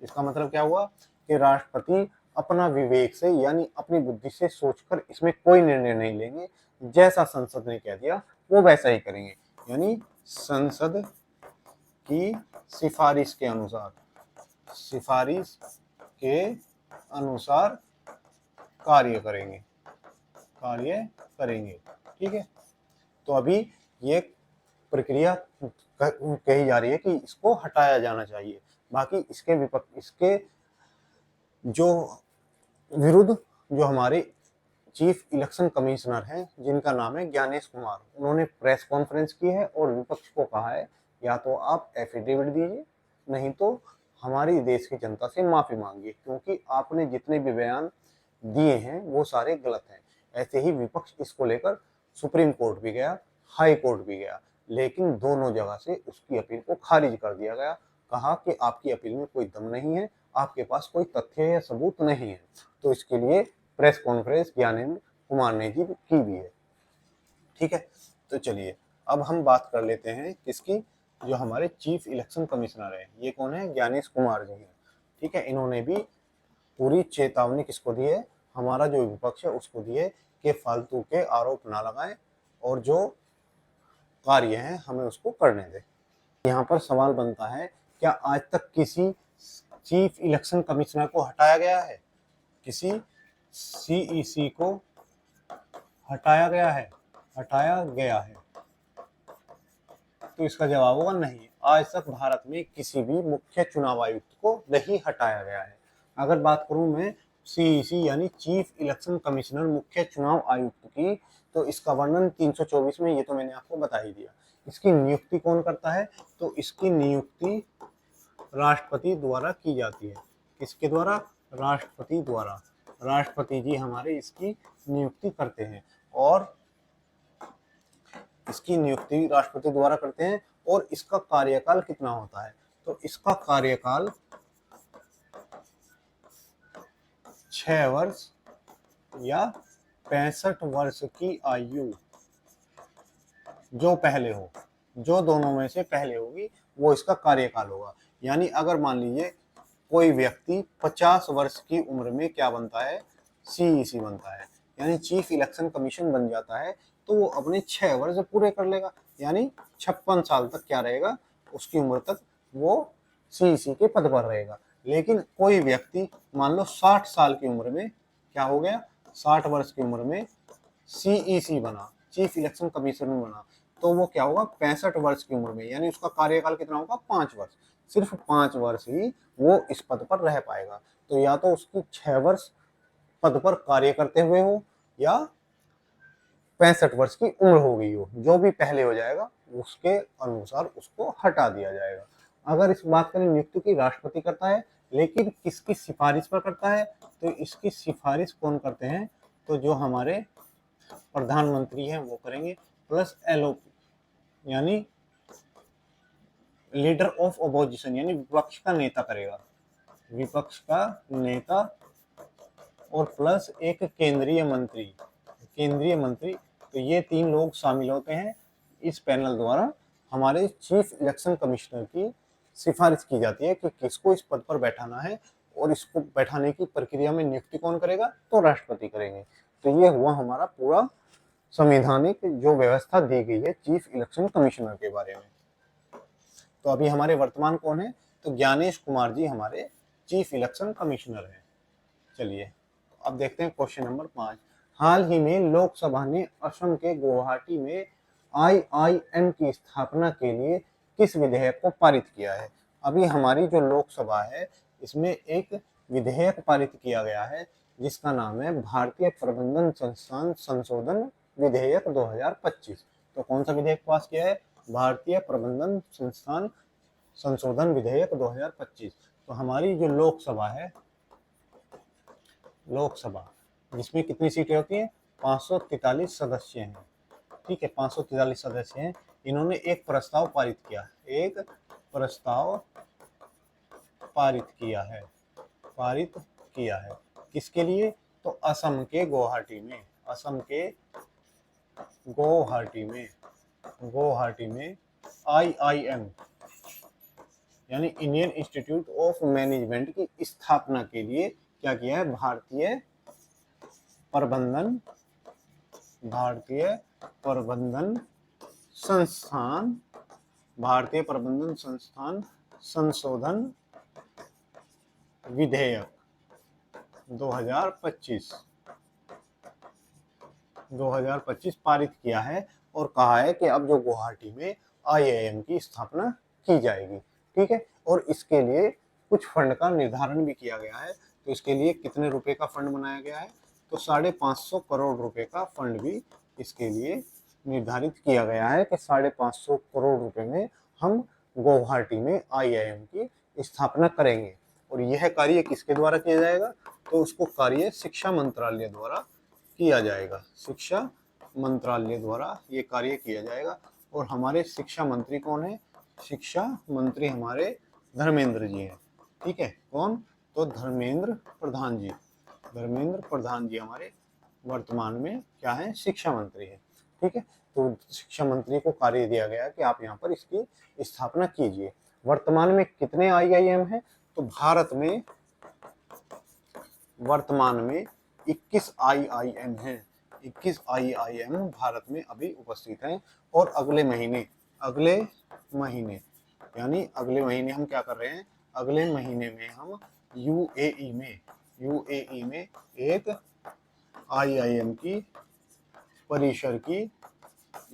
इसका मतलब क्या हुआ कि राष्ट्रपति अपना विवेक से, यानी अपनी बुद्धि से सोचकर इसमें कोई निर्णय नहीं लेंगे, जैसा संसद ने कह दिया वो वैसा ही करेंगे, यानी संसद की सिफारिश के अनुसार कार्य करेंगे। ठीक है, तो अभी ये प्रक्रिया कही जा रही है कि इसको हटाया जाना चाहिए। बाकी इसके जो विरुद्ध जो हमारे चीफ इलेक्शन कमिश्नर हैं, जिनका नाम है ज्ञानेश कुमार, उन्होंने प्रेस कॉन्फ्रेंस की है और विपक्ष को कहा है या तो आप एफिडेविट दीजिए, नहीं तो हमारी देश की जनता से माफी मांगिए, क्योंकि आपने जितने भी बयान दिए हैं वो सारे गलत हैं। ऐसे ही विपक्ष इसको लेकर सुप्रीम कोर्ट भी गया, हाई कोर्ट भी गया, लेकिन दोनों जगह से उसकी अपील को खारिज कर दिया गया। कहा कि आपकी अपील में कोई दम नहीं है, आपके पास कोई तथ्य या सबूत नहीं है। तो इसके लिए प्रेस कॉन्फ्रेंस ज्ञानेंद्र कुमार ने जी की भी है। ठीक है, तो चलिए अब हम बात कर लेते हैं किसकी, जो हमारे चीफ इलेक्शन कमिश्नर है, ये कौन है, ज्ञानेश कुमार जी हैं। ठीक है, इन्होंने भी पूरी चेतावनी किसको दी है, हमारा जो विपक्ष है उसको दी है कि फालतू के आरोप ना लगाएं और जो कार्य है हमें उसको करने दें। यहाँ पर सवाल बनता है, क्या आज तक किसी चीफ इलेक्शन कमिश्नर को हटाया गया है, किसी सीईसी को हटाया गया है, हटाया गया है? तो इसका जवाब होगा नहीं। आज तक भारत में किसी भी मुख्य चुनाव आयुक्त को नहीं हटाया गया है। अगर बात करूं मैं सीईसी यानी चीफ इलेक्शन कमिश्नर, मुख्य चुनाव आयुक्त की, तो इसका वर्णन 324 में, ये तो मैंने आपको बता ही दिया। इसकी नियुक्ति कौन करता है, तो इसकी नियुक्ति राष्ट्रपति द्वारा की जाती है। किसके द्वारा, राष्ट्रपति द्वारा। राष्ट्रपति जी हमारे इसकी नियुक्ति करते हैं और इसकी नियुक्ति राष्ट्रपति द्वारा करते हैं। और इसका कार्यकाल कितना होता है, तो इसका कार्यकाल 6 वर्ष या 65 वर्ष की आयु, जो पहले हो, जो दोनों में से पहले होगी वो इसका कार्यकाल होगा। यानी अगर मान लीजिए कोई व्यक्ति 50 वर्ष की उम्र में क्या बनता है, सीईसी बनता है, यानी चीफ इलेक्शन कमीशन बन जाता है, तो वो अपने 6 वर्ष पूरे कर लेगा, यानी 56 साल तक क्या रहेगा, उसकी उम्र तक वो सीईसी के पद पर रहेगा। लेकिन कोई व्यक्ति मान लो 60 साल की उम्र में क्या हो गया, 60 वर्ष की उम्र में सीईसी बना, चीफ इलेक्शन कमीशन बना, तो वो क्या होगा, 65 वर्ष की उम्र में, यानी उसका कार्यकाल कितना होगा, 5 वर्ष। सिर्फ 5 वर्ष ही वो इस पद पर रह पाएगा। तो या तो उसकी 6 वर्ष पद पर कार्य करते हुए हो या 65 वर्ष की उम्र हो गई हो, जो भी पहले हो जाएगा उसके अनुसार उसको हटा दिया जाएगा। अगर इस बात करें नियुक्ति की, राष्ट्रपति करता है, लेकिन किसकी सिफारिश पर करता है, तो इसकी सिफारिश कौन करते हैं, तो जो हमारे प्रधानमंत्री हैं वो करेंगे, प्लस एलओपी यानी लीडर ऑफ अपोजिशन यानी विपक्ष का नेता करेगा, विपक्ष का नेता, और प्लस एक केंद्रीय मंत्री, केंद्रीय मंत्री। तो ये 3 लोग शामिल होते हैं इस पैनल द्वारा। हमारे चीफ इलेक्शन कमिश्नर की सिफारिश की जाती है कि किसको इस पद पर बैठाना है, और इसको बैठाने की प्रक्रिया में नियुक्ति कौन करेगा, तो राष्ट्रपति करेंगे। तो ये हुआ हमारा पूरा संवैधानिक जो व्यवस्था दी गई है चीफ इलेक्शन कमिश्नर के बारे में। तो अभी हमारे वर्तमान कौन है, तो ज्ञानेश कुमार जी हमारे चीफ इलेक्शन कमिश्नर हैं। चलिए अब देखते हैं क्वेश्चन नंबर 5। हाल ही में लोकसभा ने असम के गुवाहाटी में IIM की स्थापना के लिए किस विधेयक को पारित किया है? अभी हमारी जो लोकसभा है इसमें एक विधेयक पारित किया गया है जिसका नाम है भारतीय प्रबंधन संस्थान संशोधन विधेयक 2025। तो कौन सा विधेयक पास किया है, भारतीय प्रबंधन संस्थान संशोधन विधेयक 2025। तो हमारी जो लोकसभा है, लोकसभा जिसमें कितनी सीटें होती हैं, 543 सदस्य हैं। ठीक है, 543 सदस्य हैं। इन्होंने एक प्रस्ताव पारित किया, एक प्रस्ताव पारित किया है, पारित किया है किसके लिए, तो असम के गुवाहाटी में, असम के गुवाहाटी में, गुवाहाटी में IIM यानी इंडियन इंस्टीट्यूट ऑफ मैनेजमेंट की स्थापना के लिए क्या किया है, भारतीय प्रबंधन संस्थान, भारतीय प्रबंधन संस्थान संशोधन विधेयक 2025 पारित किया है और कहा है कि अब जो गुवाहाटी में IIM की स्थापना की जाएगी। ठीक है, और इसके लिए कुछ फंड का निर्धारण भी किया गया है। तो इसके लिए कितने रुपए का फंड बनाया गया है, तो 550 करोड़ रुपए का फंड भी इसके लिए निर्धारित किया गया है कि 550 करोड़ रुपए में हम गुवाहाटी में IIM की स्थापना करेंगे। और यह कार्य किसके द्वारा किया जाएगा, तो उसको कार्य शिक्षा मंत्रालय द्वारा किया जाएगा, शिक्षा मंत्रालय द्वारा ये कार्य किया जाएगा। और हमारे शिक्षा मंत्री कौन है, शिक्षा मंत्री हमारे धर्मेंद्र जी हैं। ठीक है, कौन, तो धर्मेंद्र प्रधान जी, धर्मेंद्र प्रधान जी हमारे वर्तमान में क्या है, शिक्षा मंत्री है। ठीक है, तो शिक्षा मंत्री को कार्य दिया गया कि आप यहाँ पर इसकी स्थापना कीजिए। वर्तमान में कितने IIM हैं? तो भारत में वर्तमान में 21 IIM हैं। 21 IIM भारत में अभी उपस्थित हैं। और अगले महीने यानी अगले महीने हम क्या कर रहे हैं? अगले महीने में हम UAE में एक IIM की परिसर की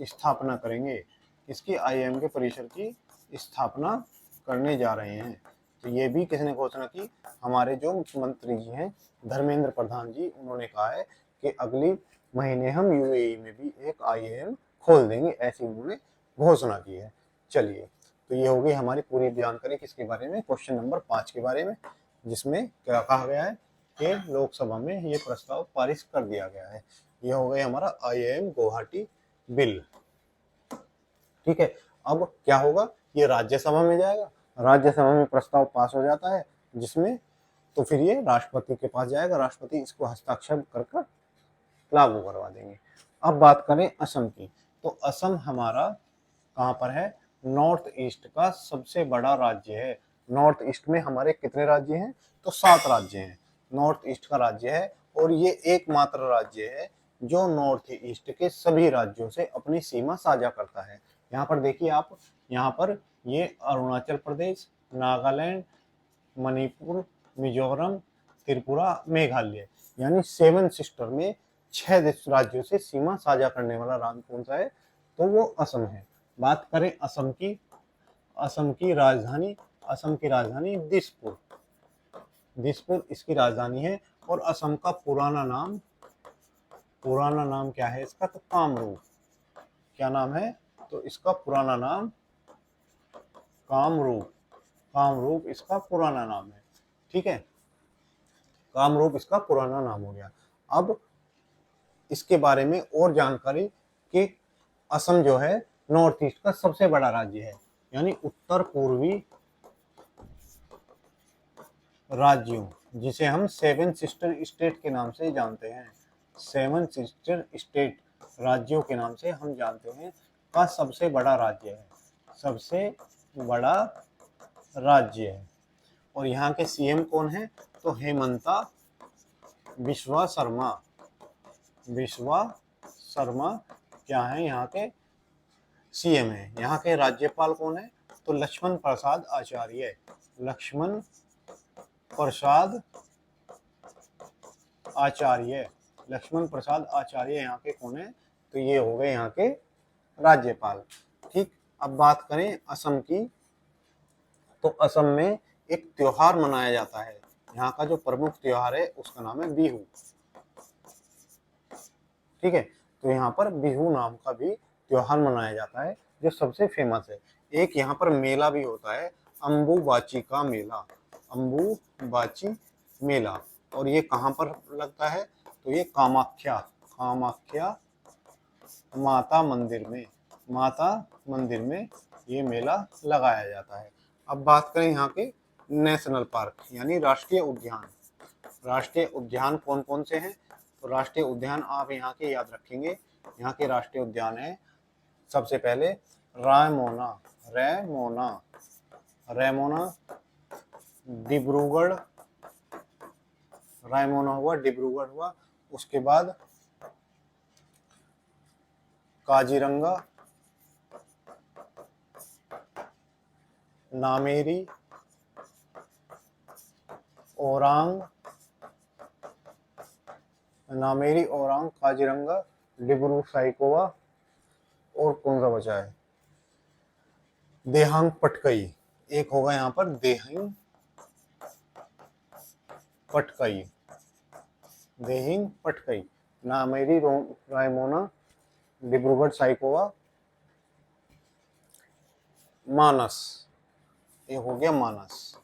स्थापना करेंगे। इसकी IIM के परिसर की स्थापना करने जा रहे हैं। तो ये भी किसने घोषणा की? हमारे जो मुख्यमंत्री जी हैं धर्मेंद्र प्रधान जी, उन्होंने कहा है कि अगली महीने हम UAE में भी एक IIM खोल देंगे, ऐसी उन्होंने घोषणा की है। चलिए, तो ये हो गई हमारी पूरी जानकारी किसके बारे में? क्वेश्चन नंबर 5 के बारे में, जिसमें क्या कहा गया है कि लोकसभा में ये प्रस्ताव पारित कर दिया गया है। ये हो गया हमारा IIM गुवाहाटी बिल। ठीक है, अब क्या होगा? ये राज्यसभा में जाएगा, राज्यसभा में प्रस्ताव पास हो जाता है, जिसमें तो फिर ये राष्ट्रपति के पास जाएगा, राष्ट्रपति इसको हस्ताक्षर कर लागू करवा देंगे। अब बात करें असम की, तो असम हमारा कहाँ पर है? नॉर्थ ईस्ट का सबसे बड़ा राज्य है। नॉर्थ ईस्ट में हमारे कितने राज्य हैं? तो 7 राज्य हैं। नॉर्थ ईस्ट का राज्य है और ये एकमात्र राज्य है जो नॉर्थ ईस्ट के सभी राज्यों से अपनी सीमा साझा करता है। यहाँ पर देखिए आप, यहाँ पर ये अरुणाचल प्रदेश, नागालैंड, मणिपुर, मिजोरम, त्रिपुरा, मेघालय, यानी 7 सिस्टर में 6 राज्यों से सीमा साझा करने वाला राज्य कौन सा है? तो वो असम है। बात करें असम की, असम की राजधानी दिसपुर इसकी राजधानी है। और असम का पुराना नाम क्या है इसका? तो कामरूप। क्या नाम है? तो इसका पुराना नाम कामरूप इसका पुराना नाम है। ठीक है, कामरूप इसका पुराना नाम हो गया। अब इसके बारे में और जानकारी कि असम जो है नॉर्थ ईस्ट का सबसे बड़ा राज्य है, यानी उत्तर पूर्वी राज्यों, जिसे हम 7 सिस्टर स्टेट के नाम से जानते हैं, 7 सिस्टर स्टेट राज्यों के नाम से हम जानते हैं, का सबसे बड़ा राज्य है, सबसे बड़ा राज्य है। और यहाँ के CM कौन है? तो हेमंता बिस्वा शर्मा क्या है? यहाँ के CM है। यहाँ के राज्यपाल कौन है? तो लक्ष्मण प्रसाद आचार्य यहाँ के कौन है? तो ये हो गए यहाँ के राज्यपाल। ठीक, अब बात करें असम की, तो असम में एक त्योहार मनाया जाता है। यहाँ का जो प्रमुख त्योहार है उसका नाम है बिहू। ठीक है, तो यहाँ पर बिहू नाम का भी त्योहार मनाया जाता है जो सबसे फेमस है। एक यहाँ पर मेला भी होता है, अम्बुबाची मेला। और ये कहाँ पर लगता है? तो ये कामाख्या माता मंदिर में ये मेला लगाया जाता है। अब बात करें यहाँ के नेशनल पार्क यानी राष्ट्रीय उद्यान कौन कौन से हैं? तो राष्ट्रीय उद्यान आप यहाँ के याद रखेंगे। यहाँ के राष्ट्रीय उद्यान है, सबसे पहले डिब्रूगढ़ हुआ, उसके बाद काजीरंगा, नामेरी, ओरांग, काजीरंगा, डिब्रू साइखोवा, और कौन सा बचा है? देहांग पटकई। एक होगा यहाँ पर देहिंग पटकई, नामेरी, रायमोना, डिब्रूगढ़ साइखोवा, मानस, ये हो गया मानस।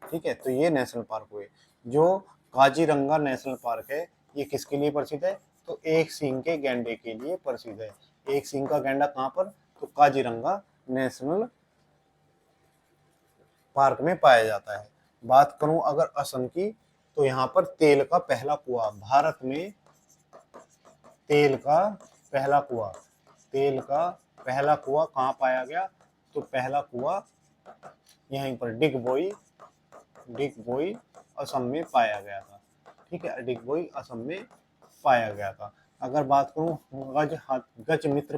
ठीक है, तो ये नेशनल पार्क हुए। जो काजीरंगा नेशनल पार्क है ये किसके लिए प्रसिद्ध है? तो एक सींग के गैंडे के लिए प्रसिद्ध है। एक सींग का गैंडा कहाँ पर? तो काजीरंगा नेशनल पार्क में पाया जाता है। बात करूं अगर असम की, तो यहाँ पर तेल का पहला कुआं, भारत में तेल का पहला कुआं, तेल का पहला कुआं कहाँ पाया गया? तो पहला कुआं यहीं पर डिगबोई असम में पाया गया था। ठीक है, डिगबोई असम में पाया गया था। अगर बात करूं गज मित्र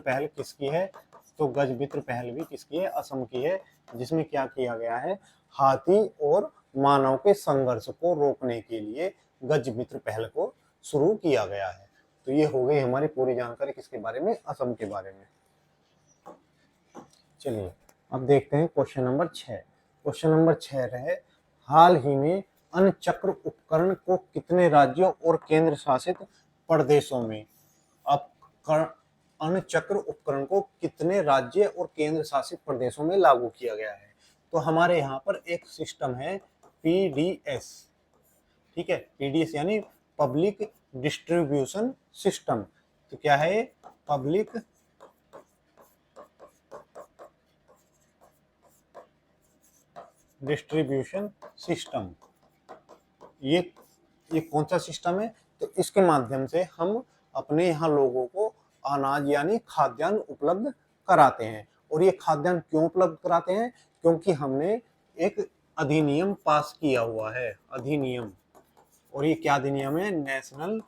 पहल किसकी है? तो गज मित्र पहल भी किसकी है? असम की है, जिसमें क्या किया गया है? हाथी और मानव के संघर्ष को रोकने के लिए गज मित्र पहल को शुरू किया गया है। तो ये हो गई हमारी पूरी जानकारी किसके बारे में? असम के बारे में। चलिए अब देखते हैं क्वेश्चन नंबर 6। क्वेश्चन नंबर 6 रहे, हाल ही में अणुचक्र उपकरण को कितने राज्यों और केंद्र शासित प्रदेशों में, अब अणुचक्र उपकरण को कितने राज्य और केंद्र शासित प्रदेशों में लागू किया गया है? तो हमारे यहाँ पर एक सिस्टम है पीडीएस। ठीक है, पीडीएस यानी पब्लिक डिस्ट्रीब्यूशन सिस्टम। तो क्या है? Public distribution system. ये कौन सा सिस्टम है? तो इसके माध्यम से हम अपने यहाँ लोगों को अनाज यानी खाद्यान्न उपलब्ध कराते हैं। और ये खाद्यान्न क्यों उपलब्ध कराते हैं? क्योंकि हमने एक अधिनियम पास किया हुआ है, अधिनियम। और ये क्या अधिनियम है? नेशनल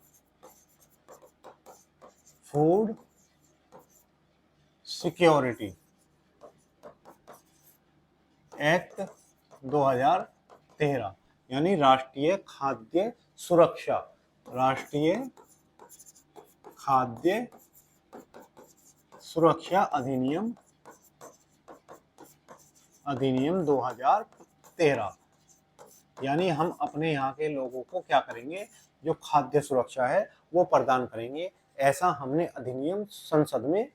फूड सिक्योरिटी एक्ट 2013 यानी राष्ट्रीय खाद्य सुरक्षा, राष्ट्रीय खाद्य सुरक्षा अधिनियम 2013। यानी हम अपने यहाँ के लोगों को क्या करेंगे? जो खाद्य सुरक्षा है वो प्रदान करेंगे। ऐसा हमने अधिनियम संसद में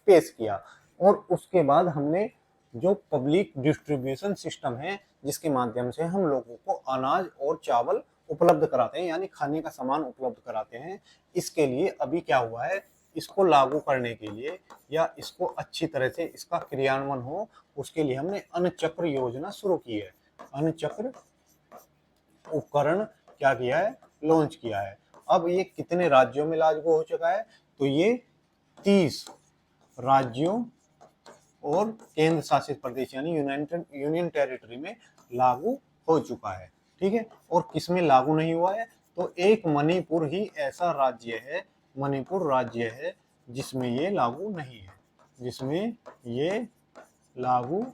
पेश किया। और उसके बाद हमने जो पब्लिक डिस्ट्रीब्यूशन सिस्टम है, जिसके माध्यम से हम लोगों को अनाज और चावल उपलब्ध कराते हैं, यानी खाने का सामान उपलब्ध कराते हैं, इसके लिए अभी क्या हुआ है? इसको लागू करने के लिए या इसको अच्छी तरह से इसका क्रियान्वयन हो, उसके लिए हमने अणुचक्र योजना शुरू की है। अणुचक्र उपकरण क्या किया है? लॉन्च किया है। अब ये कितने राज्यों में लागू हो चुका है? तो ये 30 राज्यों और केंद्र शासित प्रदेश यानी यूनियन टेरिटरी में लागू हो चुका है। ठीक है, और किसमें लागू नहीं हुआ है? तो एक मणिपुर ही ऐसा राज्य है, मणिपुर राज्य है जिसमें ये लागू नहीं है, जिसमें ये लागू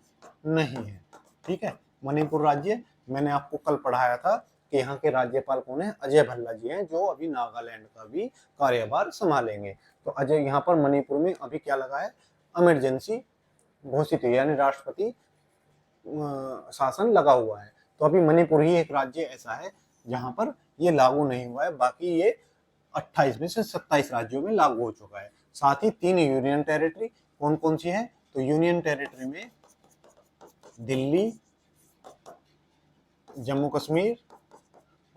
नहीं है। ठीक है, मणिपुर राज्य मैंने आपको कल पढ़ाया था कि यहाँ के राज्यपाल कौन है? अजय भल्ला जी हैं, जो अभी नागालैंड का भी कार्यभार संभालेंगे। तो अजय यहाँ पर मणिपुर में अभी क्या लगा है? इमरजेंसी घोषित है, यानी राष्ट्रपति शासन लगा हुआ है। तो अभी मणिपुर ही एक राज्य ऐसा है जहां पर ये लागू नहीं हुआ है। बाकी ये 28 में से 27 राज्यों में लागू हो चुका है। साथ ही 3 यूनियन टेरिटरी कौन कौन सी है? तो यूनियन टेरिटरी में दिल्ली, जम्मू कश्मीर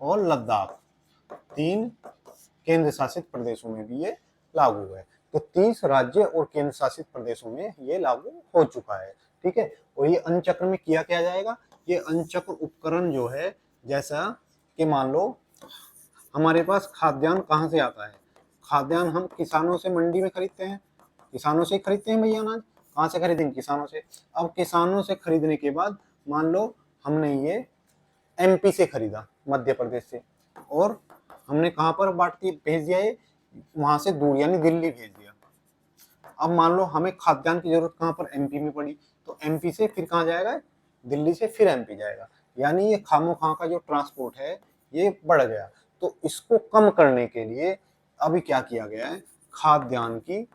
और लद्दाख, 3 केंद्र शासित प्रदेशों में भी ये लागू है। तो 30 राज्य और केंद्र शासित प्रदेशों में ये लागू हो चुका है। ठीक है, और ये अणुचक्र में किया क्या जाएगा? ये अणुचक्र उपकरण जो है, जैसा कि मान लो हमारे पास खाद्यान्न कहाँ से आता है? खाद्यान्न हम किसानों से मंडी में खरीदते हैं, किसानों से खरीदते हैं भैया अनाज। कहाँ से खरीदेंगे? किसानों से। अब किसानों से खरीदने के बाद मान लो हमने ये एमपी से खरीदा, मध्य प्रदेश से, और हमने कहाँ पर भेज दिया? ये वहां से दूर यानी दिल्ली भेज दिया। अब मान लो हमें खाद्यान्न की जरूरत कहाँ पर? एमपी में पड़ी, तो एमपी से फिर कहाँ जाएगा? दिल्ली से फिर एमपी जाएगा। यानी ये खामोखा का जो ट्रांसपोर्ट है ये बढ़ गया। तो इसको कम करने के लिए अभी क्या किया गया है? खाद्यान्न की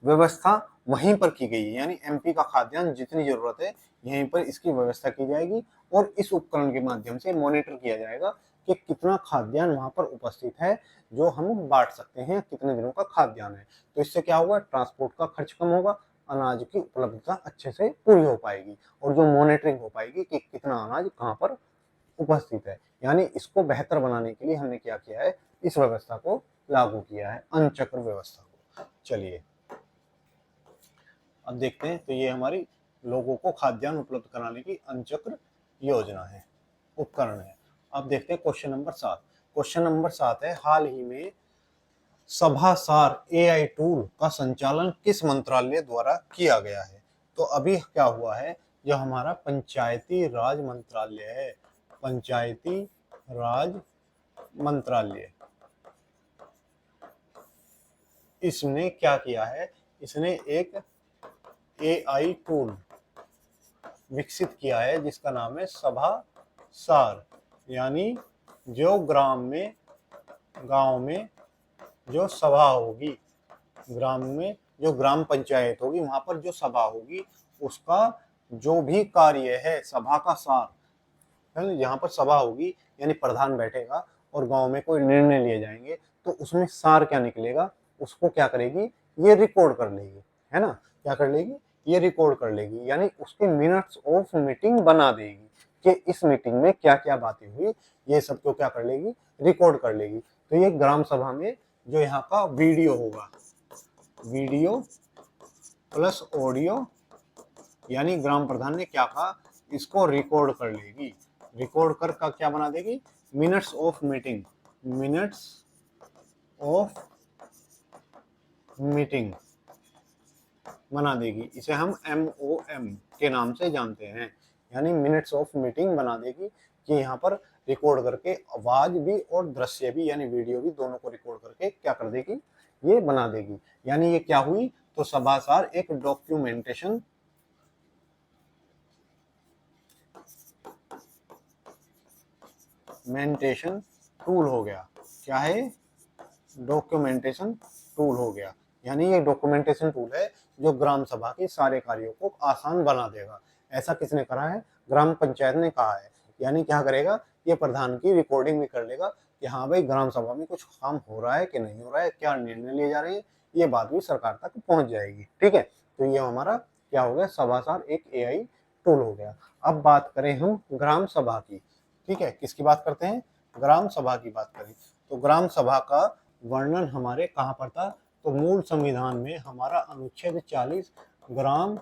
व्यवस्था वहीं पर की गई है, यानी एमपी का खाद्यान्न जितनी जरूरत है यहीं पर इसकी व्यवस्था की जाएगी। और इस उपकरण के माध्यम से मॉनिटर किया जाएगा कि कितना खाद्यान्न वहां पर उपस्थित है, जो हम बांट सकते हैं, कितने दिनों का खाद्यान्न है। तो इससे क्या होगा? ट्रांसपोर्ट का खर्च कम होगा, अनाज की उपलब्धता अच्छे से पूरी हो पाएगी, और जो मॉनिटरिंग हो पाएगी कि कितना अनाज कहाँ पर उपस्थित है। यानी इसको बेहतर बनाने के लिए हमने क्या किया है? इस व्यवस्था को लागू किया है, अणुचक्र व्यवस्था को। चलिए अब देखते हैं। तो ये हमारी लोगों को खाद्यान्न उपलब्ध कराने की अणुचक्र योजना है, उपकरण है। अब देखते हैं क्वेश्चन नंबर 7। क्वेश्चन नंबर 7 है, हाल ही में सभासार एआई टूल का संचालन किस मंत्रालय द्वारा किया गया है? तो अभी क्या हुआ है, जो हमारा पंचायती राज मंत्रालय है, पंचायती राज मंत्रालय, इसने क्या किया है, इसने एक एआई टूल विकसित किया है जिसका नाम है सभासार। यानी जो गांव में जो सभा होगी, ग्राम में जो ग्राम पंचायत होगी, वहां पर जो सभा होगी उसका जो भी कार्य है, सभा का सार, यहाँ पर सभा होगी यानी प्रधान बैठेगा और गांव में कोई निर्णय लिए जाएंगे, तो उसमें सार क्या निकलेगा, उसको क्या करेगी, ये रिकॉर्ड कर लेगी, है ना, क्या कर लेगी, ये रिकॉर्ड कर लेगी, यानी उसके मिनट्स ऑफ मीटिंग बना देगी कि इस मीटिंग में क्या क्या बातें हुई, ये सब को क्या कर लेगी, रिकॉर्ड कर लेगी। तो ये ग्राम सभा में जो यहाँ का वीडियो होगा, वीडियो प्लस ऑडियो, यानी ग्राम प्रधान ने क्या कहा, इसको रिकॉर्ड कर लेगी, रिकॉर्ड कर का क्या बना देगी, minutes of meeting, minutes of meeting बना देगी। इसे हम MOM के नाम से जानते हैं, यानी मिनट्स ऑफ मीटिंग बना देगी कि यहाँ पर रिकॉर्ड करके आवाज भी और दृश्य भी यानी वीडियो भी दोनों को रिकॉर्ड करके क्या कर देगी, ये बना देगी। यानी ये क्या हुई, तो सभासार एक डॉक्यूमेंटेशन टूल हो गया। क्या है, डॉक्यूमेंटेशन टूल हो गया। यानी ये डॉक्यूमेंटेशन टूल है जो ग्राम सभा के सारे कार्यों को आसान बना देगा। ऐसा किसने करा है, ग्राम पंचायत ने कहा है। यानी क्या करेगा, ये प्रधान की रिकॉर्डिंग भी कर लेगा कि हाँ भाई ग्राम सभा में कुछ काम हो रहा है कि नहीं हो रहा है, क्या निर्णय लिए जा रहे हैं, ये बात भी सरकार तक पहुंच जाएगी। ठीक है, तो ये हमारा क्या हो गया, सभासार एक AI टूल हो गया। अब बात करें हम ग्राम सभा की। ठीक है, किसकी बात करते हैं, ग्राम सभा की बात करें। तो ग्राम सभा का वर्णन हमारे कहाँ पर था, तो मूल संविधान में हमारा अनुच्छेद 40 ग्राम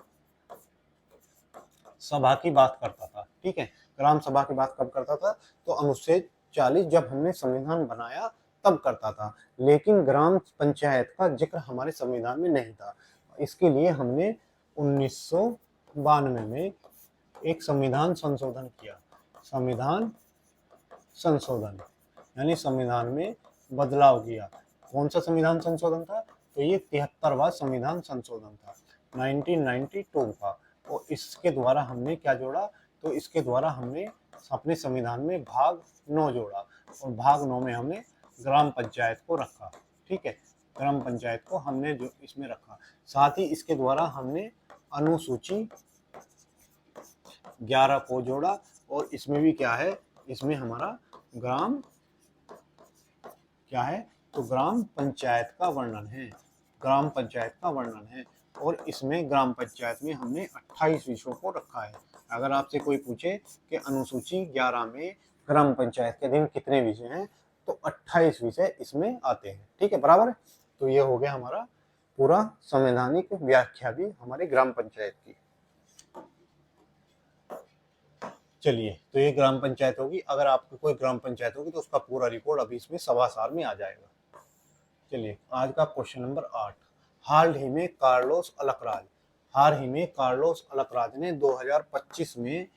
सभा की बात करता था। ठीक है, ग्राम सभा की बात कब करता था, तो अनुच्छेद 40 जब हमने संविधान बनाया तब करता था, लेकिन ग्राम पंचायत का जिक्र हमारे संविधान में नहीं था। इसके लिए हमने 1992 में एक संविधान संशोधन किया, संविधान संशोधन, यानी संविधान में बदलाव किया। कौन सा संविधान संशोधन था, तो ये 73वां संविधान संशोधन था 1992 का। और इसके द्वारा हमने क्या जोड़ा, तो इसके द्वारा हमने अपने संविधान में भाग 9 जोड़ा, और भाग 9 में हमने ग्राम पंचायत को रखा। ठीक है, ग्राम पंचायत को हमने जो इसमें रखा, साथ ही इसके द्वारा हमने अनुसूची 11 को जोड़ा, और इसमें भी क्या है, इसमें हमारा ग्राम क्या है, तो ग्राम पंचायत का वर्णन है, ग्राम पंचायत का वर्णन है। और इसमें ग्राम पंचायत में हमने 28 विषयों को रखा है। अगर आपसे कोई पूछे कि अनुसूची 11 में ग्राम पंचायत के दिन कितने विषय हैं, तो 28 विषय इसमें आते हैं। ठीक है, बराबर है। तो ये हो गया हमारा पूरा संवैधानिक व्याख्या भी हमारे ग्राम पंचायत की। चलिए, तो ये ग्राम पंचायत होगी। अगर आपको कोई ग्राम पंचायत होगी तो उसका पूरा रिकॉर्ड अभी इसमें सभासार में आ जाएगा। चलिए, आज का क्वेश्चन नंबर 8। हाल ही में कार्लोस अलकराज ने 2025 में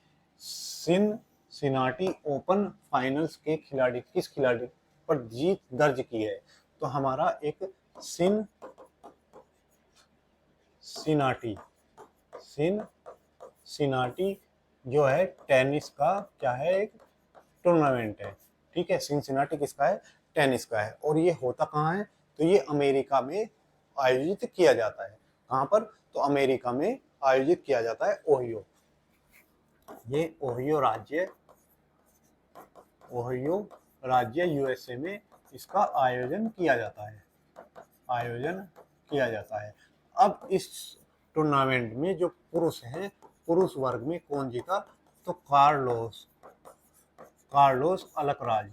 सिनाटी ओपन फाइनल्स के किस खिलाड़ी पर जीत दर्ज की है, तो हमारा एक सिनाटी जो है टेनिस का क्या है, एक टूर्नामेंट है। ठीक है, सिनसिनाटी किसका है, टेनिस का है। और ये होता कहाँ है, तो ये अमेरिका में आयोजित किया जाता है। कहाँ पर, तो अमेरिका में आयोजित किया जाता है, ओहियो, ये ओहियो राज्य USA में इसका आयोजन किया जाता है। अब इस टूर्नामेंट में जो पुरुष हैं, पुरुष वर्ग में कौन जीता, तो कार्लोस अलकराज